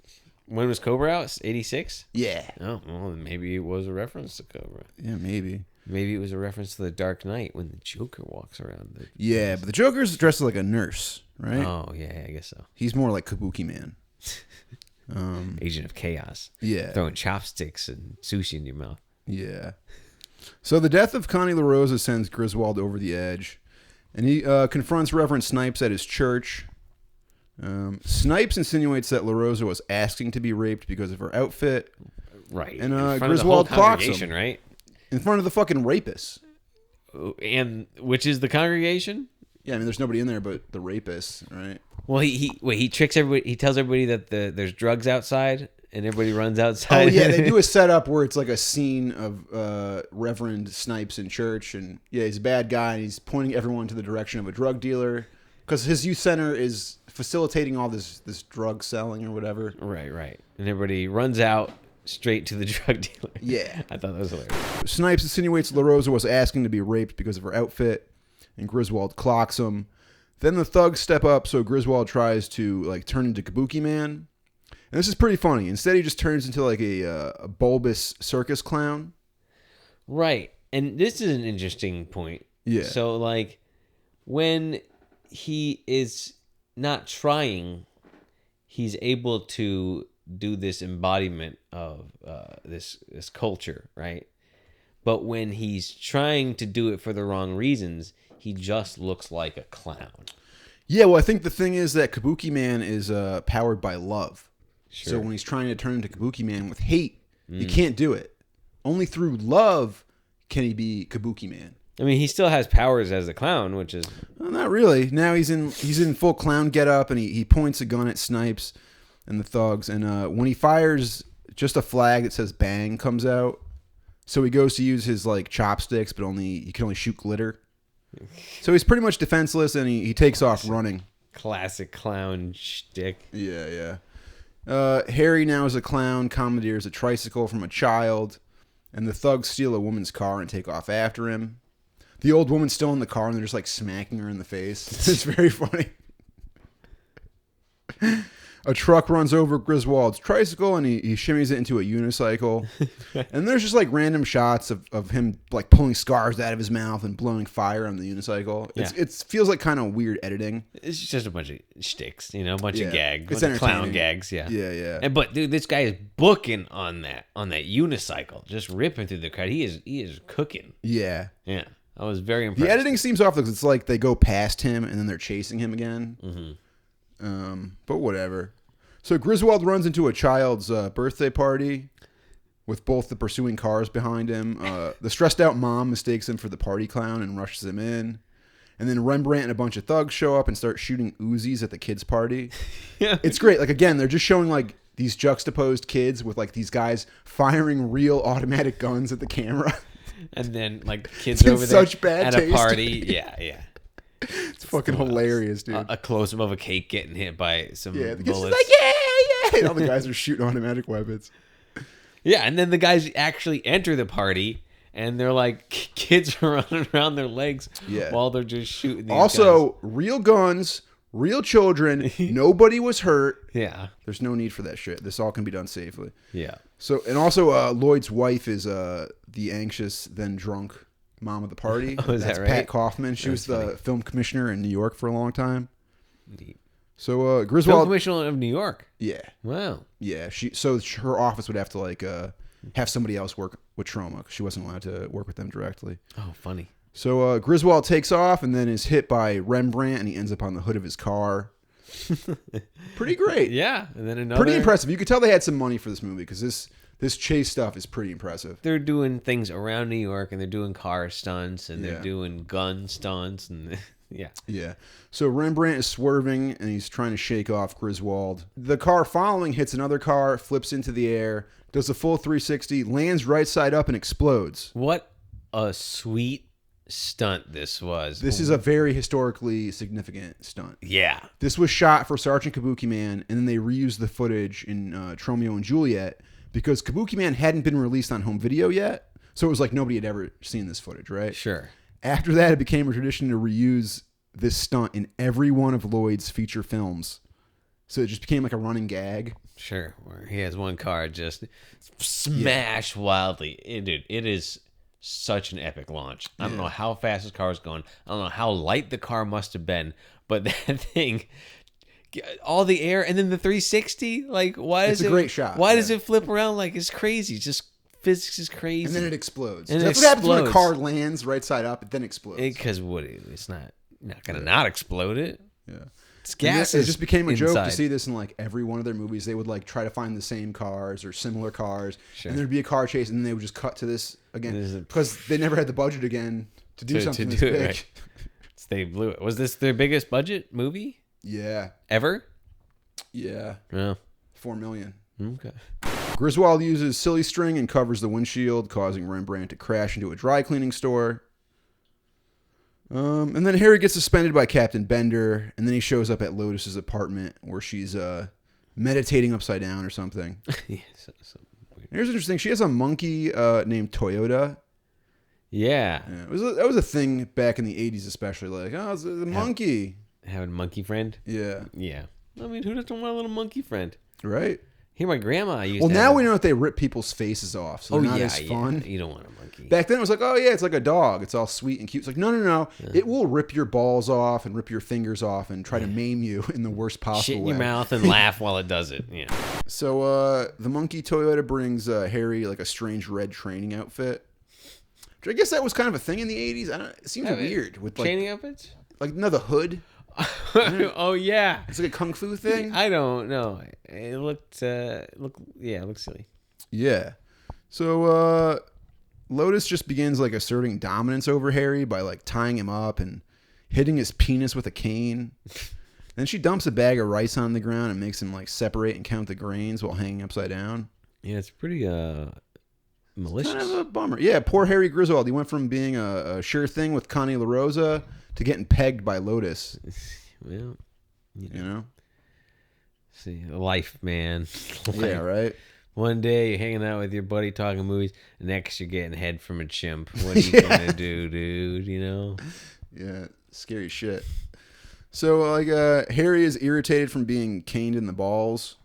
When was Cobra out? 86? Yeah. Oh, well, maybe it was a reference to Cobra. Yeah, maybe. Maybe it was a reference to The Dark Knight when the Joker walks around. Yeah, but the Joker's dressed like a nurse, right? Oh, yeah, I guess so. He's more like Kabukiman. Agent of Chaos. Yeah. Throwing chopsticks and sushi in your mouth. Yeah. So the death of Connie LaRosa sends Griswold over the edge, and he confronts Reverend Snipes at his church. Snipes insinuates that LaRosa was asking to be raped because of her outfit. Right. And in front Griswold of the whole clocks congregation, him. right? In front of the fucking rapist. And which is the congregation? Yeah, I mean, there's nobody in there but the rapist, right? Well, he tricks everybody. He tells everybody that there's drugs outside, and everybody runs outside. Oh, yeah, they do a setup where it's like a scene of Reverend Snipes in church, and yeah, he's a bad guy, and he's pointing everyone to the direction of a drug dealer, because his youth center is facilitating all this drug selling or whatever. Right. And everybody runs out straight to the drug dealer. Yeah. I thought that was hilarious. Snipes insinuates LaRosa was asking to be raped because of her outfit, and Griswold clocks him. Then the thugs step up, so Griswold tries to like turn into Kabukiman. And this is pretty funny. Instead, he just turns into like a bulbous circus clown. Right. And this is an interesting point. Yeah. So, like, when he is not trying, he's able to do this embodiment of this culture, right? But when he's trying to do it for the wrong reasons, he just looks like a clown. Yeah, well, I think the thing is that Kabukiman is powered by love. Sure. So when he's trying to turn into Kabukiman with hate, he can't do it. Only through love can he be Kabukiman. I mean, he still has powers as a clown, which is... Well, not really. Now he's in full clown getup, and he points a gun at Snipes and the thugs. And when he fires, just a flag that says "bang" comes out. So he goes to use his like chopsticks, but he can only shoot glitter. So he's pretty much defenseless, and he takes off running. Classic clown shtick. Yeah. Harry now is a clown, commandeers a tricycle from a child, and the thugs steal a woman's car and take off after him. The old woman's still in the car, and they're just like smacking her in the face. It's very funny. A truck runs over Griswold's tricycle, and he shimmies it into a unicycle. And there's just like random shots of him like pulling scars out of his mouth and blowing fire on the unicycle. It feels like kind of weird editing. It's just a bunch of shticks, a bunch of gags, It's bunch of clown entertaining. gags, yeah. Yeah. But dude, this guy is booking on that unicycle, just ripping through the crowd. He is cooking. Yeah. Yeah, I was very impressed. The editing seems off because it's like they go past him and then they're chasing him again. Mm-hmm. But whatever. So Griswold runs into a child's birthday party with both the pursuing cars behind him. The stressed out mom mistakes him for the party clown and rushes him in. And then Rembrandt and a bunch of thugs show up and start shooting Uzis at the kids' party. Yeah. It's great. Like, again, they're just showing like these juxtaposed kids with like these guys firing real automatic guns at the camera. And then like kids It's over there such bad at taste. a party. Yeah. It's fucking hilarious, dude. A close-up of a cake getting hit by some Yeah, the kids bullets. just like, yeah. And all the guys are shooting automatic weapons. Yeah, and then the guys actually enter the party, and they're like, kids are running around their legs while they're just shooting these Also, guys. real guns, real children, nobody was hurt. Yeah. There's no need for that shit. This all can be done safely. Yeah. So, and also, Lloyd's wife is the anxious, then drunk mom of the party. Oh, is That's that right? Pat Kaufman. She was the film commissioner in New York for a long time. Neat. So Film Griswold, Commissioner of New York. yeah, Wow. yeah. Her office would have to like have somebody else work with trauma because she wasn't allowed to work with them directly. Oh, funny. So Griswold takes off and then is hit by Rembrandt, and he ends up on the hood of his car. Pretty great. Yeah, and then another. Pretty impressive. You could tell they had some money for this movie because this chase stuff is pretty impressive. They're doing things around New York, and they're doing car stunts, and they're Yeah. doing gun stunts, and yeah. Yeah. So Rembrandt is swerving, and he's trying to shake off Griswold. The car following hits another car, flips into the air, does a full 360, lands right side up, and explodes. What a sweet stunt this was. This is a very historically significant stunt. Yeah. This was shot for Sergeant Kabukiman, and then they reused the footage in Tromeo and Juliet because Kabukiman hadn't been released on home video yet. So it was like nobody had ever seen this footage, right? Sure. After that, it became a tradition to reuse this stunt in every one of Lloyd's feature films. So it just became like a running gag. Sure. Where he has one car just smash wildly. Dude, it is such an epic launch. I don't know how fast his car is going. I don't know how light the car must have been. But that thing, all the air, and then the 360, like, why is It's a great shot. Why does it flip around like it's crazy? Just physics is crazy. And then it explodes. And That's what happens when a car lands right side up. It then explodes. Because it's not going to not explode it. Yeah. It's gas. It just became a joke inside. to see this in like every one of their movies. They would like try to find the same cars or similar cars, and there'd be a car chase, and then they would just cut to this again because they never had the budget again to do something this big. Right. They blew it. Was this their biggest budget movie? Yeah. Ever? Yeah. Yeah. $4 million. Okay. Griswold uses silly string and covers the windshield, causing Rembrandt to crash into a dry cleaning store. And then Harry gets suspended by Captain Bender, and then he shows up at Lotus's apartment where she's meditating upside down or something. Yeah, Here's interesting. She has a monkey named Toyota. Yeah. That was a thing back in the 80s especially. Like, oh, it's a monkey. Having a monkey friend? Yeah. Yeah. I mean, who doesn't want a little monkey friend? Right. Here, my grandma used Well, to now have... we know that they rip people's faces off, so they're not as fun. Yeah. You don't want a monkey. Back then, it was like, oh, yeah, it's like a dog. It's all sweet and cute. It's like, no. Yeah. It will rip your balls off and rip your fingers off and try to maim you in the worst possible Shit in way. your mouth and laugh while it does it. Yeah. So the monkey Toyota brings Harry like a strange red training outfit. Which I guess that was kind of a thing in the 80s. It seems weird. With like, training outfits? Like, no, the hood. Oh, yeah. It's like a kung fu thing. I don't know. It looked silly. Yeah. So Lotus just begins like asserting dominance over Harry by like tying him up and hitting his penis with a cane. Then she dumps a bag of rice on the ground and makes him like separate and count the grains while hanging upside down. Yeah, it's pretty malicious. Kind of a bummer. Yeah, poor Harry Griswold. He went from being a sure thing with Connie LaRosa to getting pegged by Lotus. Well, you know? See, life, man. Yeah, right? One day you're hanging out with your buddy talking movies, next you're getting head from a chimp. What are you going to do, dude? You know? Yeah, scary shit. So, like, Harry is irritated from being caned in the balls.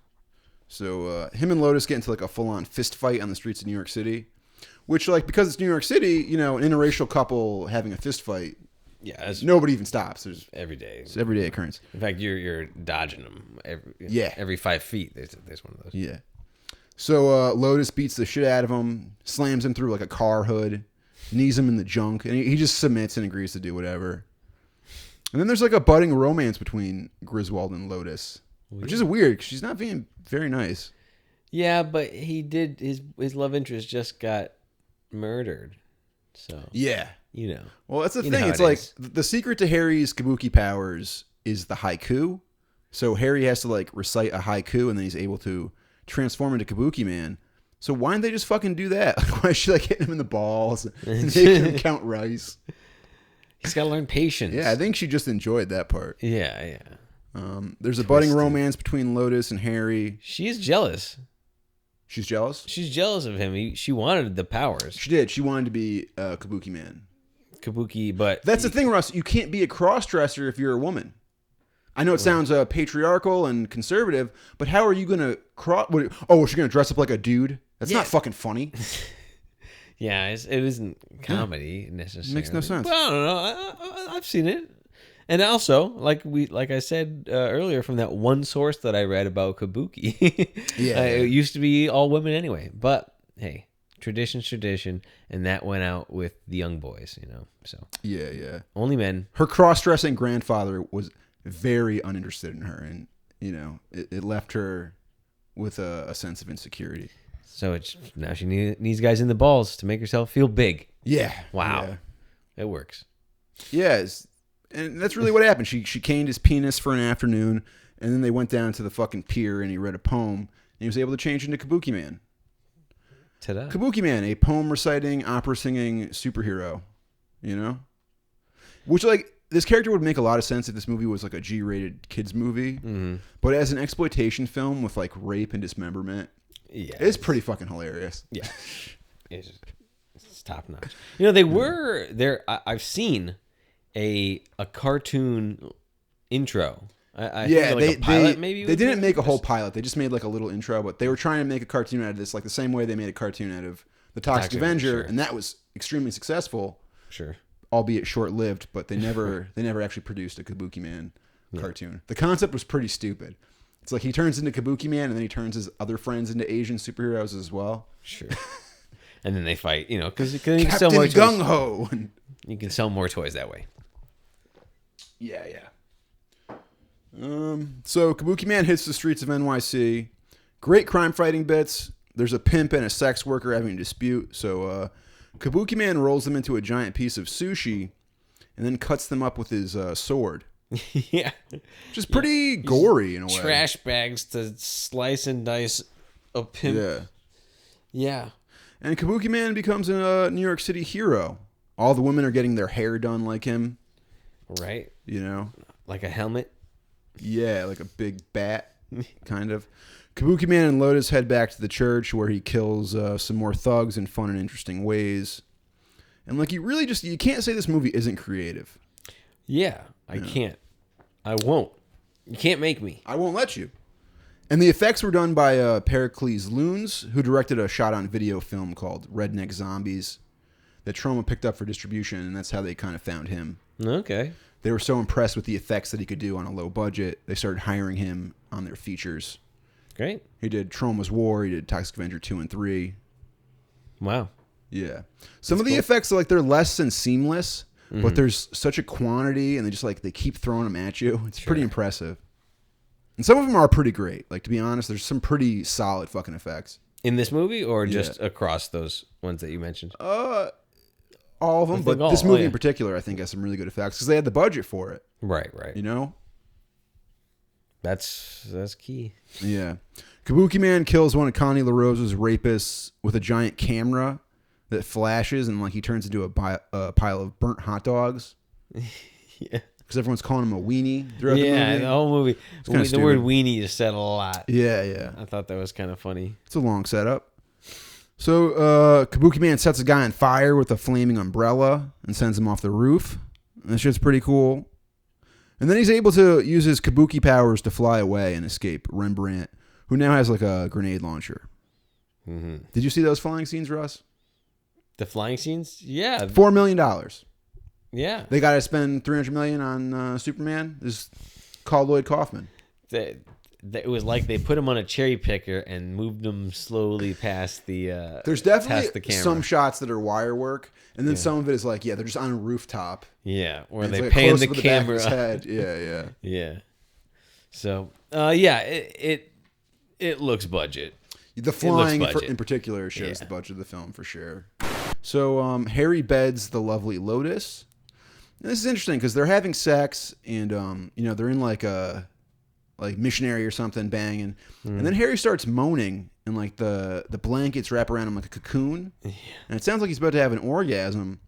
So, him and Lotus get into, like, a full-on fist fight on the streets of New York City. Which, like, because it's New York City, you know, an interracial couple having a fist fight, nobody even stops. There's every day. It's everyday occurrence. In fact, you're dodging them. Every 5 feet, there's one of those. Yeah. So, Lotus beats the shit out of him, slams him through, like, a car hood, knees him in the junk, and he just submits and agrees to do whatever. And then there's like a budding romance between Griswold and Lotus, which is weird because she's not being very nice. Yeah, but he did his love interest just got murdered, so yeah, you know. Well, that's the thing. It's like the secret to Harry's kabuki powers is the haiku. So Harry has to like recite a haiku, and then he's able to transform into Kabuki Man. So why didn't they just fucking do that? Like, why is she like hitting him in the balls and making him count rice? He's got to learn patience. Yeah, I think she just enjoyed that part. Yeah. There's a budding romance between Lotus and Harry. She's jealous. She's jealous? She's jealous of him. She wanted the powers. She did. She wanted to be a Kabuki Man. Kabuki, but... That's the thing, Russ. You can't be a cross-dresser if you're a woman. I know it sounds patriarchal and conservative, but how are you going to cross... Oh, is she going to dress up like a dude? That's not fucking funny. Yeah, it isn't comedy necessarily. It makes no sense. But I don't know. I've seen it, and also like I said earlier, from that one source that I read about Kabuki, it used to be all women anyway. But hey, tradition's tradition, and that went out with the young boys, you know. So yeah, only men. Her cross-dressing grandfather was very uninterested in her, and you know it left her with a sense of insecurity. So now she needs guys in the balls to make herself feel big. Yeah. Wow. Yeah. It works. Yes. And that's really what happened. She caned his penis for an afternoon, and then they went down to the fucking pier, and he read a poem, and he was able to change into Kabuki Man. Ta-da. Kabuki Man, a poem reciting, opera singing superhero. You know? Which, like, this character would make a lot of sense if this movie was like a G-rated kids movie. Mm-hmm. But as an exploitation film with like rape and dismemberment, it's pretty fucking hilarious. Yeah, it's top notch. You know, they were there. I've seen a cartoon intro. I think like a pilot maybe. They didn't make a whole pilot. They just made like a little intro, but they were trying to make a cartoon out of this, like the same way they made a cartoon out of the Toxic Avenger, sure. And that was extremely successful. Sure. Albeit short-lived, but they never actually produced a Kabukiman cartoon. The concept was pretty stupid. It's like he turns into Kabukiman, and then he turns his other friends into Asian superheroes as well. Sure. And then they fight, you know, because you can sell more Gung Ho. You can sell more toys that way. Yeah. So Kabukiman hits the streets of NYC. Great crime fighting bits. There's a pimp and a sex worker having a dispute. So Kabukiman rolls them into a giant piece of sushi and then cuts them up with his sword. Yeah. Which is pretty gory in a way. Trash bags to slice and dice a pimp. Yeah. Yeah. And Kabukiman becomes a New York City hero. All the women are getting their hair done like him. Right. You know? Like a helmet. Yeah, like a big bat, kind of. Kabukiman and Lotus head back to the church where he kills some more thugs in fun and interesting ways. And like you can't say this movie isn't creative. Yeah, I can't. I won't. You can't make me. I won't let you. And the effects were done by Pericles Loons, who directed a shot-on-video film called Redneck Zombies that Troma picked up for distribution, and that's how they kind of found him. Okay. They were so impressed with the effects that he could do on a low budget, they started hiring him on their features. Great. He did Troma's War. He did Toxic Avenger 2 and 3. Wow. Yeah. Some of the effects are like they're less than seamless, but there's such a quantity, and they keep throwing them at you. It's pretty impressive. And some of them are pretty great. Like, to be honest, there's some pretty solid fucking effects. In this movie or just across those ones that you mentioned? All of them, but this movie in particular, I think, has some really good effects because they had the budget for it. Right. You know? That's key. Yeah. Kabukiman kills one of Connie LaRosa's rapists with a giant camera that flashes, and like he turns into a pile of burnt hot dogs. Yeah. Because everyone's calling him a weenie throughout the movie. Yeah, the whole movie. The word weenie is said a lot. Yeah. I thought that was kind of funny. It's a long setup. So Kabukiman sets a guy on fire with a flaming umbrella and sends him off the roof. And that shit's pretty cool. And then he's able to use his Kabuki powers to fly away and escape Rembrandt, who now has like a grenade launcher. Mm-hmm. Did you see those flying scenes, Russ? The flying scenes? Yeah. $4 million. Yeah. They got to spend $300 million on Superman. This is called Lloyd Kaufman. It was like they put him on a cherry picker and moved him slowly past the There's definitely some shots that are wire work, and then some of it is like, they're just on a rooftop. Yeah, or they like pan the camera. Head. Yeah. Yeah. So, it looks budget. The flying in particular shows the budget of the film for sure. So Harry beds the lovely Lotus. And this is interesting because they're having sex, and they're in like a missionary or something banging, and then Harry starts moaning, and like the blankets wrap around him like a cocoon, and it sounds like he's about to have an orgasm,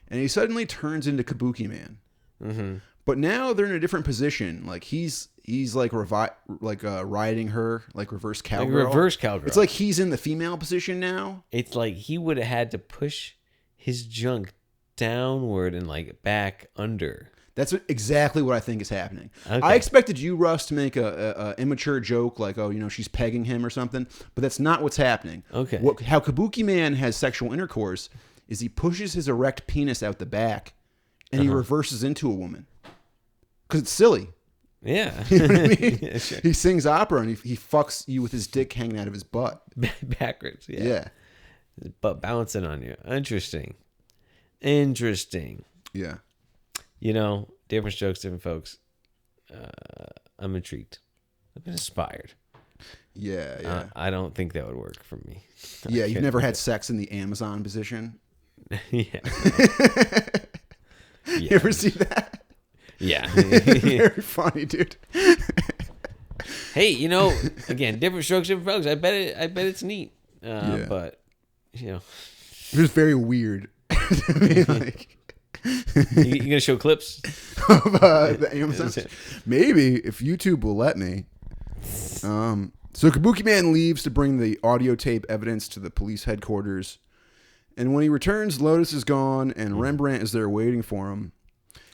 and he suddenly turns into Kabukiman. Mm-hmm. But now they're in a different position. Like he's like riding her like reverse cowgirl. Like reverse cowgirl. It's like he's in the female position now. It's like he would have had to push his junk downward and like back under. That's exactly what I think is happening. Okay. I expected you, Russ, to make a immature joke like, she's pegging him or something, but that's not what's happening. Okay. How Kabukiman has sexual intercourse is he pushes his erect penis out the back, and he reverses into a woman. Because it's silly. Yeah. You know what I mean? Yeah, sure. He sings opera, and he fucks you with his dick hanging out of his butt. Backwards, yeah. But bouncing on you. Interesting. Yeah. Different strokes, different folks. I'm intrigued. I've been inspired. Yeah. I don't think that would work for me. Yeah, you've never had sex in the Amazon position? Yeah. You ever see that? Yeah. Very funny, dude. Hey, again, different strokes, different folks. I bet it's neat. But, It was very weird. I mean, You gonna show clips? Of the Amazon. Maybe if YouTube will let me. So Kabuki Man leaves to bring the audio tape evidence to the police headquarters, and when he returns, Lotus is gone, and Rembrandt is there waiting for him.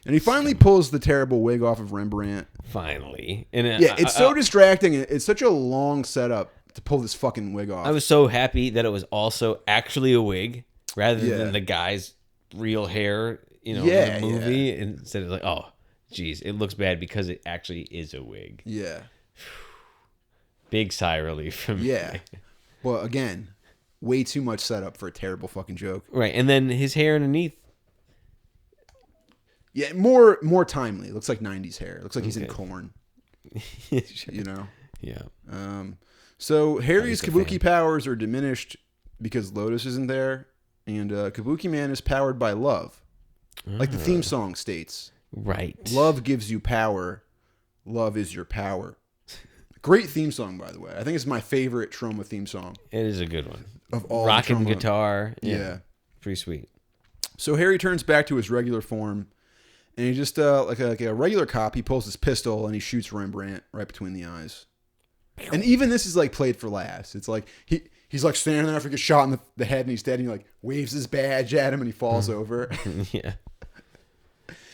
And he finally pulls the terrible wig off of Rembrandt. Finally, and Yeah, it's so distracting. It's such a long setup to pull this fucking wig off. I was so happy that it was also actually a wig rather than the guy's real hair. In the movie, and instead of like, oh, geez, it looks bad because it actually is a wig. Yeah. Big sigh of relief from me. Yeah. Well, again, way too much setup for a terrible fucking joke. Right, and then his hair underneath. Yeah, more timely. It looks like 90s hair. It looks like he's in Korn. You know? Yeah. So Harry's Kabuki powers are diminished because Lotus isn't there, and Kabuki Man is powered by love. Like the theme song states. Right. Love gives you power. Love is your power. Great theme song, by the way. I think it's my favorite Troma theme song. It is a good one. Of all rocking Troma. guitar. Yeah. Pretty sweet. So Harry turns back to his regular form, and he just, like a regular cop, he pulls his pistol and he shoots Rembrandt right between the eyes. And even this is like played for laughs. It's like he's like standing there after he gets shot in the head and he's dead, and he like waves his badge at him and he falls over. Yeah.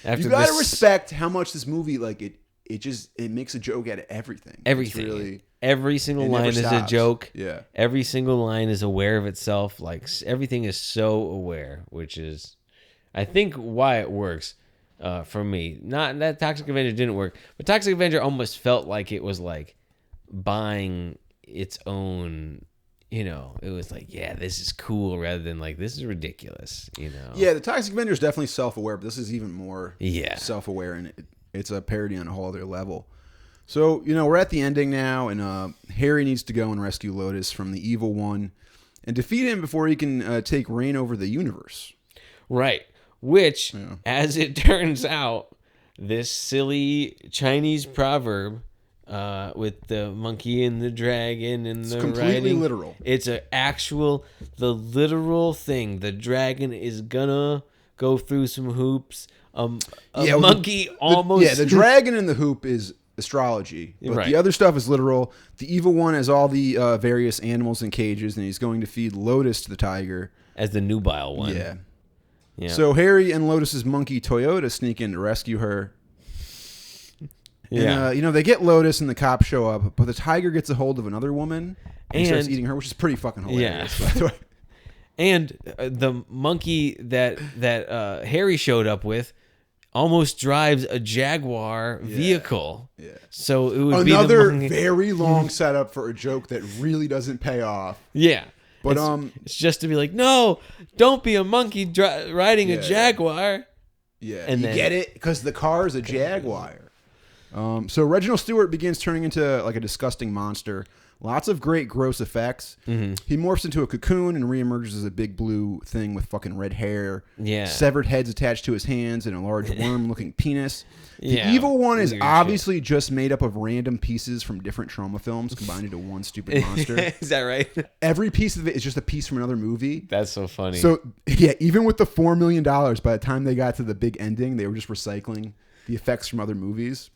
You gotta respect how much this movie, like, it makes a joke out of everything. Everything. Really, every single line is a joke. Yeah. Every single line is aware of itself. Like, everything is so aware, which is, I think, why it works for me. Not that Toxic Avenger didn't work, but Toxic Avenger almost felt like it was like buying its own. It was like, yeah, this is cool, rather than like, this is ridiculous. Yeah, the Toxic Avenger is definitely self-aware, but this is even more self-aware, and it's a parody on a whole other level. So, we're at the ending now, and Harry needs to go and rescue Lotus from the evil one and defeat him before he can take reign over the universe. Right. Which, as it turns out, this silly Chinese proverb with the monkey and the dragon and it's the completely riding, literal. It's the literal thing. The dragon is gonna go through some hoops. Monkey almost. The dragon in the hoop is astrology, but the other stuff is literal. The evil one has all the various animals in cages, and he's going to feed Lotus to the tiger as the nubile one. Yeah. So Harry and Lotus's monkey Toyota sneak in to rescue her. Yeah. And, they get Lotus and the cops show up, but the tiger gets a hold of another woman and starts eating her, which is pretty fucking hilarious, by the way. And the monkey that Harry showed up with almost drives a Jaguar vehicle. Yeah. So it would be another very long setup for a joke that really doesn't pay off. Yeah. But it's just to be like, no, don't be a monkey riding a Jaguar. Yeah. And you get it? Because the car is a Jaguar. So Reginald Stewart begins turning into like a disgusting monster. Lots of great gross effects. Mm-hmm. He morphs into a cocoon and reemerges as a big blue thing with fucking red hair. Yeah. Severed heads attached to his hands and a large worm-looking penis. The evil one is obviously just made up of random pieces from different Troma films combined into one stupid monster. Is that right? Every piece of it is just a piece from another movie. That's so funny. So, yeah, even with the $4 million, by the time they got to the big ending, they were just recycling the effects from other movies.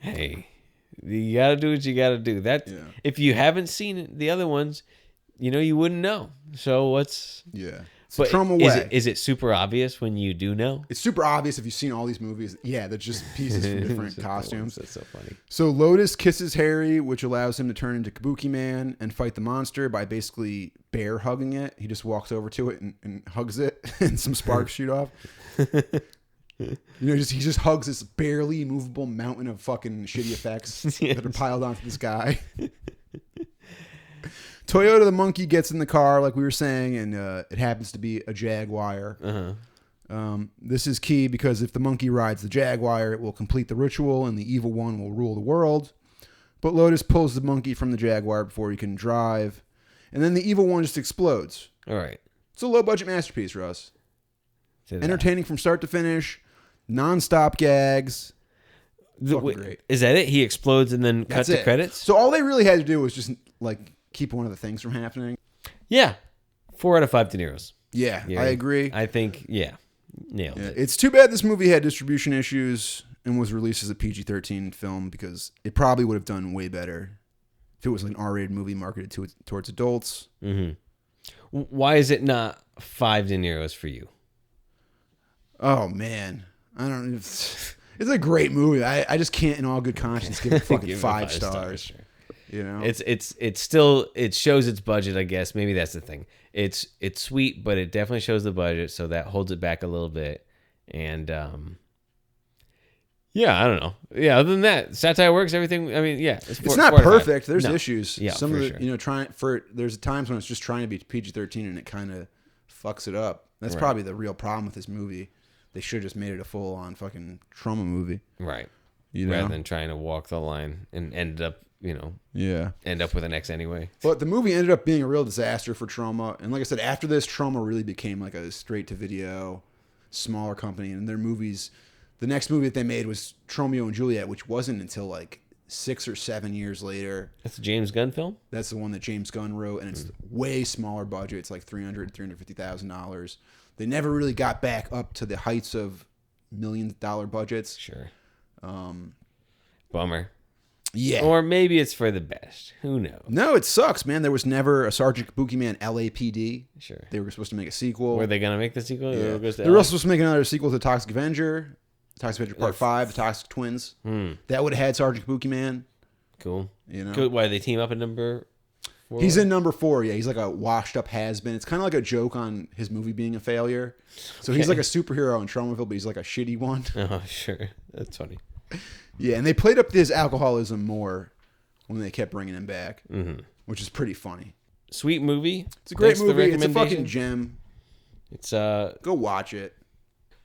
Hey, you gotta do what you gotta do. If you haven't seen the other ones, you wouldn't know. So what's But Troma way. Is it super obvious when you do know? It's super obvious if you've seen all these movies. Yeah, they're just pieces from different costumes. That's so funny. So Lotus kisses Harry, which allows him to turn into Kabuki Man and fight the monster by basically bear hugging it. He just walks over to it and hugs it, and some sparks shoot off. He just hugs this barely movable mountain of fucking shitty effects that are piled onto this guy. Toyota the monkey gets in the car, like we were saying, and it happens to be a Jaguar. This is key because if the monkey rides the Jaguar, it will complete the ritual and the evil one will rule the world. But Lotus pulls the monkey from the Jaguar before he can drive, and then the evil one just explodes. All right. It's a low-budget masterpiece, Russ. Entertaining from start to finish, non-stop gags. Great. Is that it? He explodes and then cut to credits? So all they really had to do was just like keep one of the things from happening. Yeah. 4 out of 5 De Niro's. Yeah, I agree. I think, Nailed Yeah, it. it's too bad this movie had distribution issues and was released as a PG-13 film because it probably would have done way better if it was an R-rated movie marketed towards adults. Mm-hmm. Why is it not 5 De Niro's for you? Oh man, I don't. It's a great movie. I just can't, in all good conscience, give it fucking Give it 5 stars. Sure. You know, It's still, it shows its budget, I guess. Maybe that's the thing. It's sweet, but it definitely shows the budget, so that holds it back a little bit. And yeah, I don't know. Yeah, other than that, satire works. Everything. I mean, yeah, it's not perfect. There's No. issues. Yeah, some for of the sure. there's times when it's just trying to be PG-13 and it kind of fucks it up. That's Right. probably the real problem with this movie. They should have just made it a full-on fucking trauma movie. Right. You know? Rather than trying to walk the line and end up with an X anyway. But the movie ended up being a real disaster for Trauma. And like I said, after this, Trauma really became like a straight-to-video, smaller company. And their movies, the next movie that they made was Romeo and Juliet, which wasn't until like 6 or 7 years later. That's a James Gunn film? That's the one that James Gunn wrote, and it's way smaller budget. It's like $350,000. They never really got back up to the heights of $1 million budgets. Sure. Bummer. Yeah. Or maybe it's for the best. Who knows? No, it sucks, man. There was never a Sergeant Kabukiman LAPD. Sure. They were supposed to make a sequel. Were they going to make the sequel? Yeah. Or goes to They were LA? also supposed to make another sequel to Toxic Avenger. Toxic Avenger Part 5, The Toxic Twins. That would have had Sergeant Kabukiman. Cool. You know? Cool. Why, they team up in number 4? He's in number 4, yeah. He's like a washed-up has-been. It's kind of like a joke on his movie being a failure. So he's like a superhero in Traumaville, but he's like a shitty one. Oh, sure. That's funny. Yeah, and they played up his alcoholism more when they kept bringing him back, which is pretty funny. Sweet movie. It's a great Thanks for the movie. It's a recommendation. fucking gem. It's Go watch it.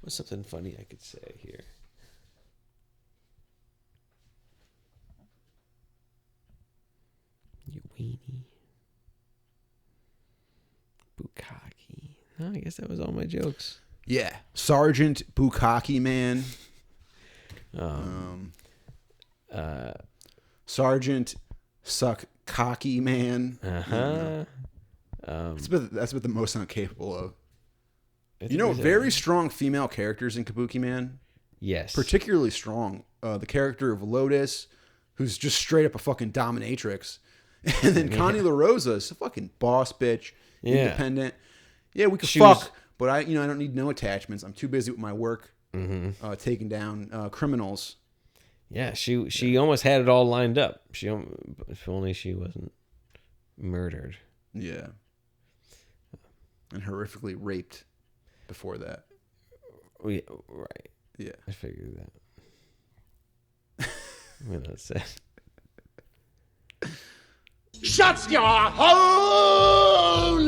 what's something funny I could say here? You weenie. Bukkake. No, I guess that was all my jokes. Yeah, Sergeant Bukkake Man. Sergeant Suck Cocky Man. That's what the most I'm capable of. You know, very strong female characters in Kabuki Man. Yes. Particularly strong. The character of Lotus, who's just straight up a fucking dominatrix. And then Connie LaRosa is a fucking boss bitch, independent. Yeah, we could fuck, but I don't need no attachments. I'm too busy with my work, taking down criminals. Yeah, she almost had it all lined up. If only she wasn't murdered. Yeah. And horrifically raped before that. Yeah, right. Yeah. I figured that. What I said. Shut your hole!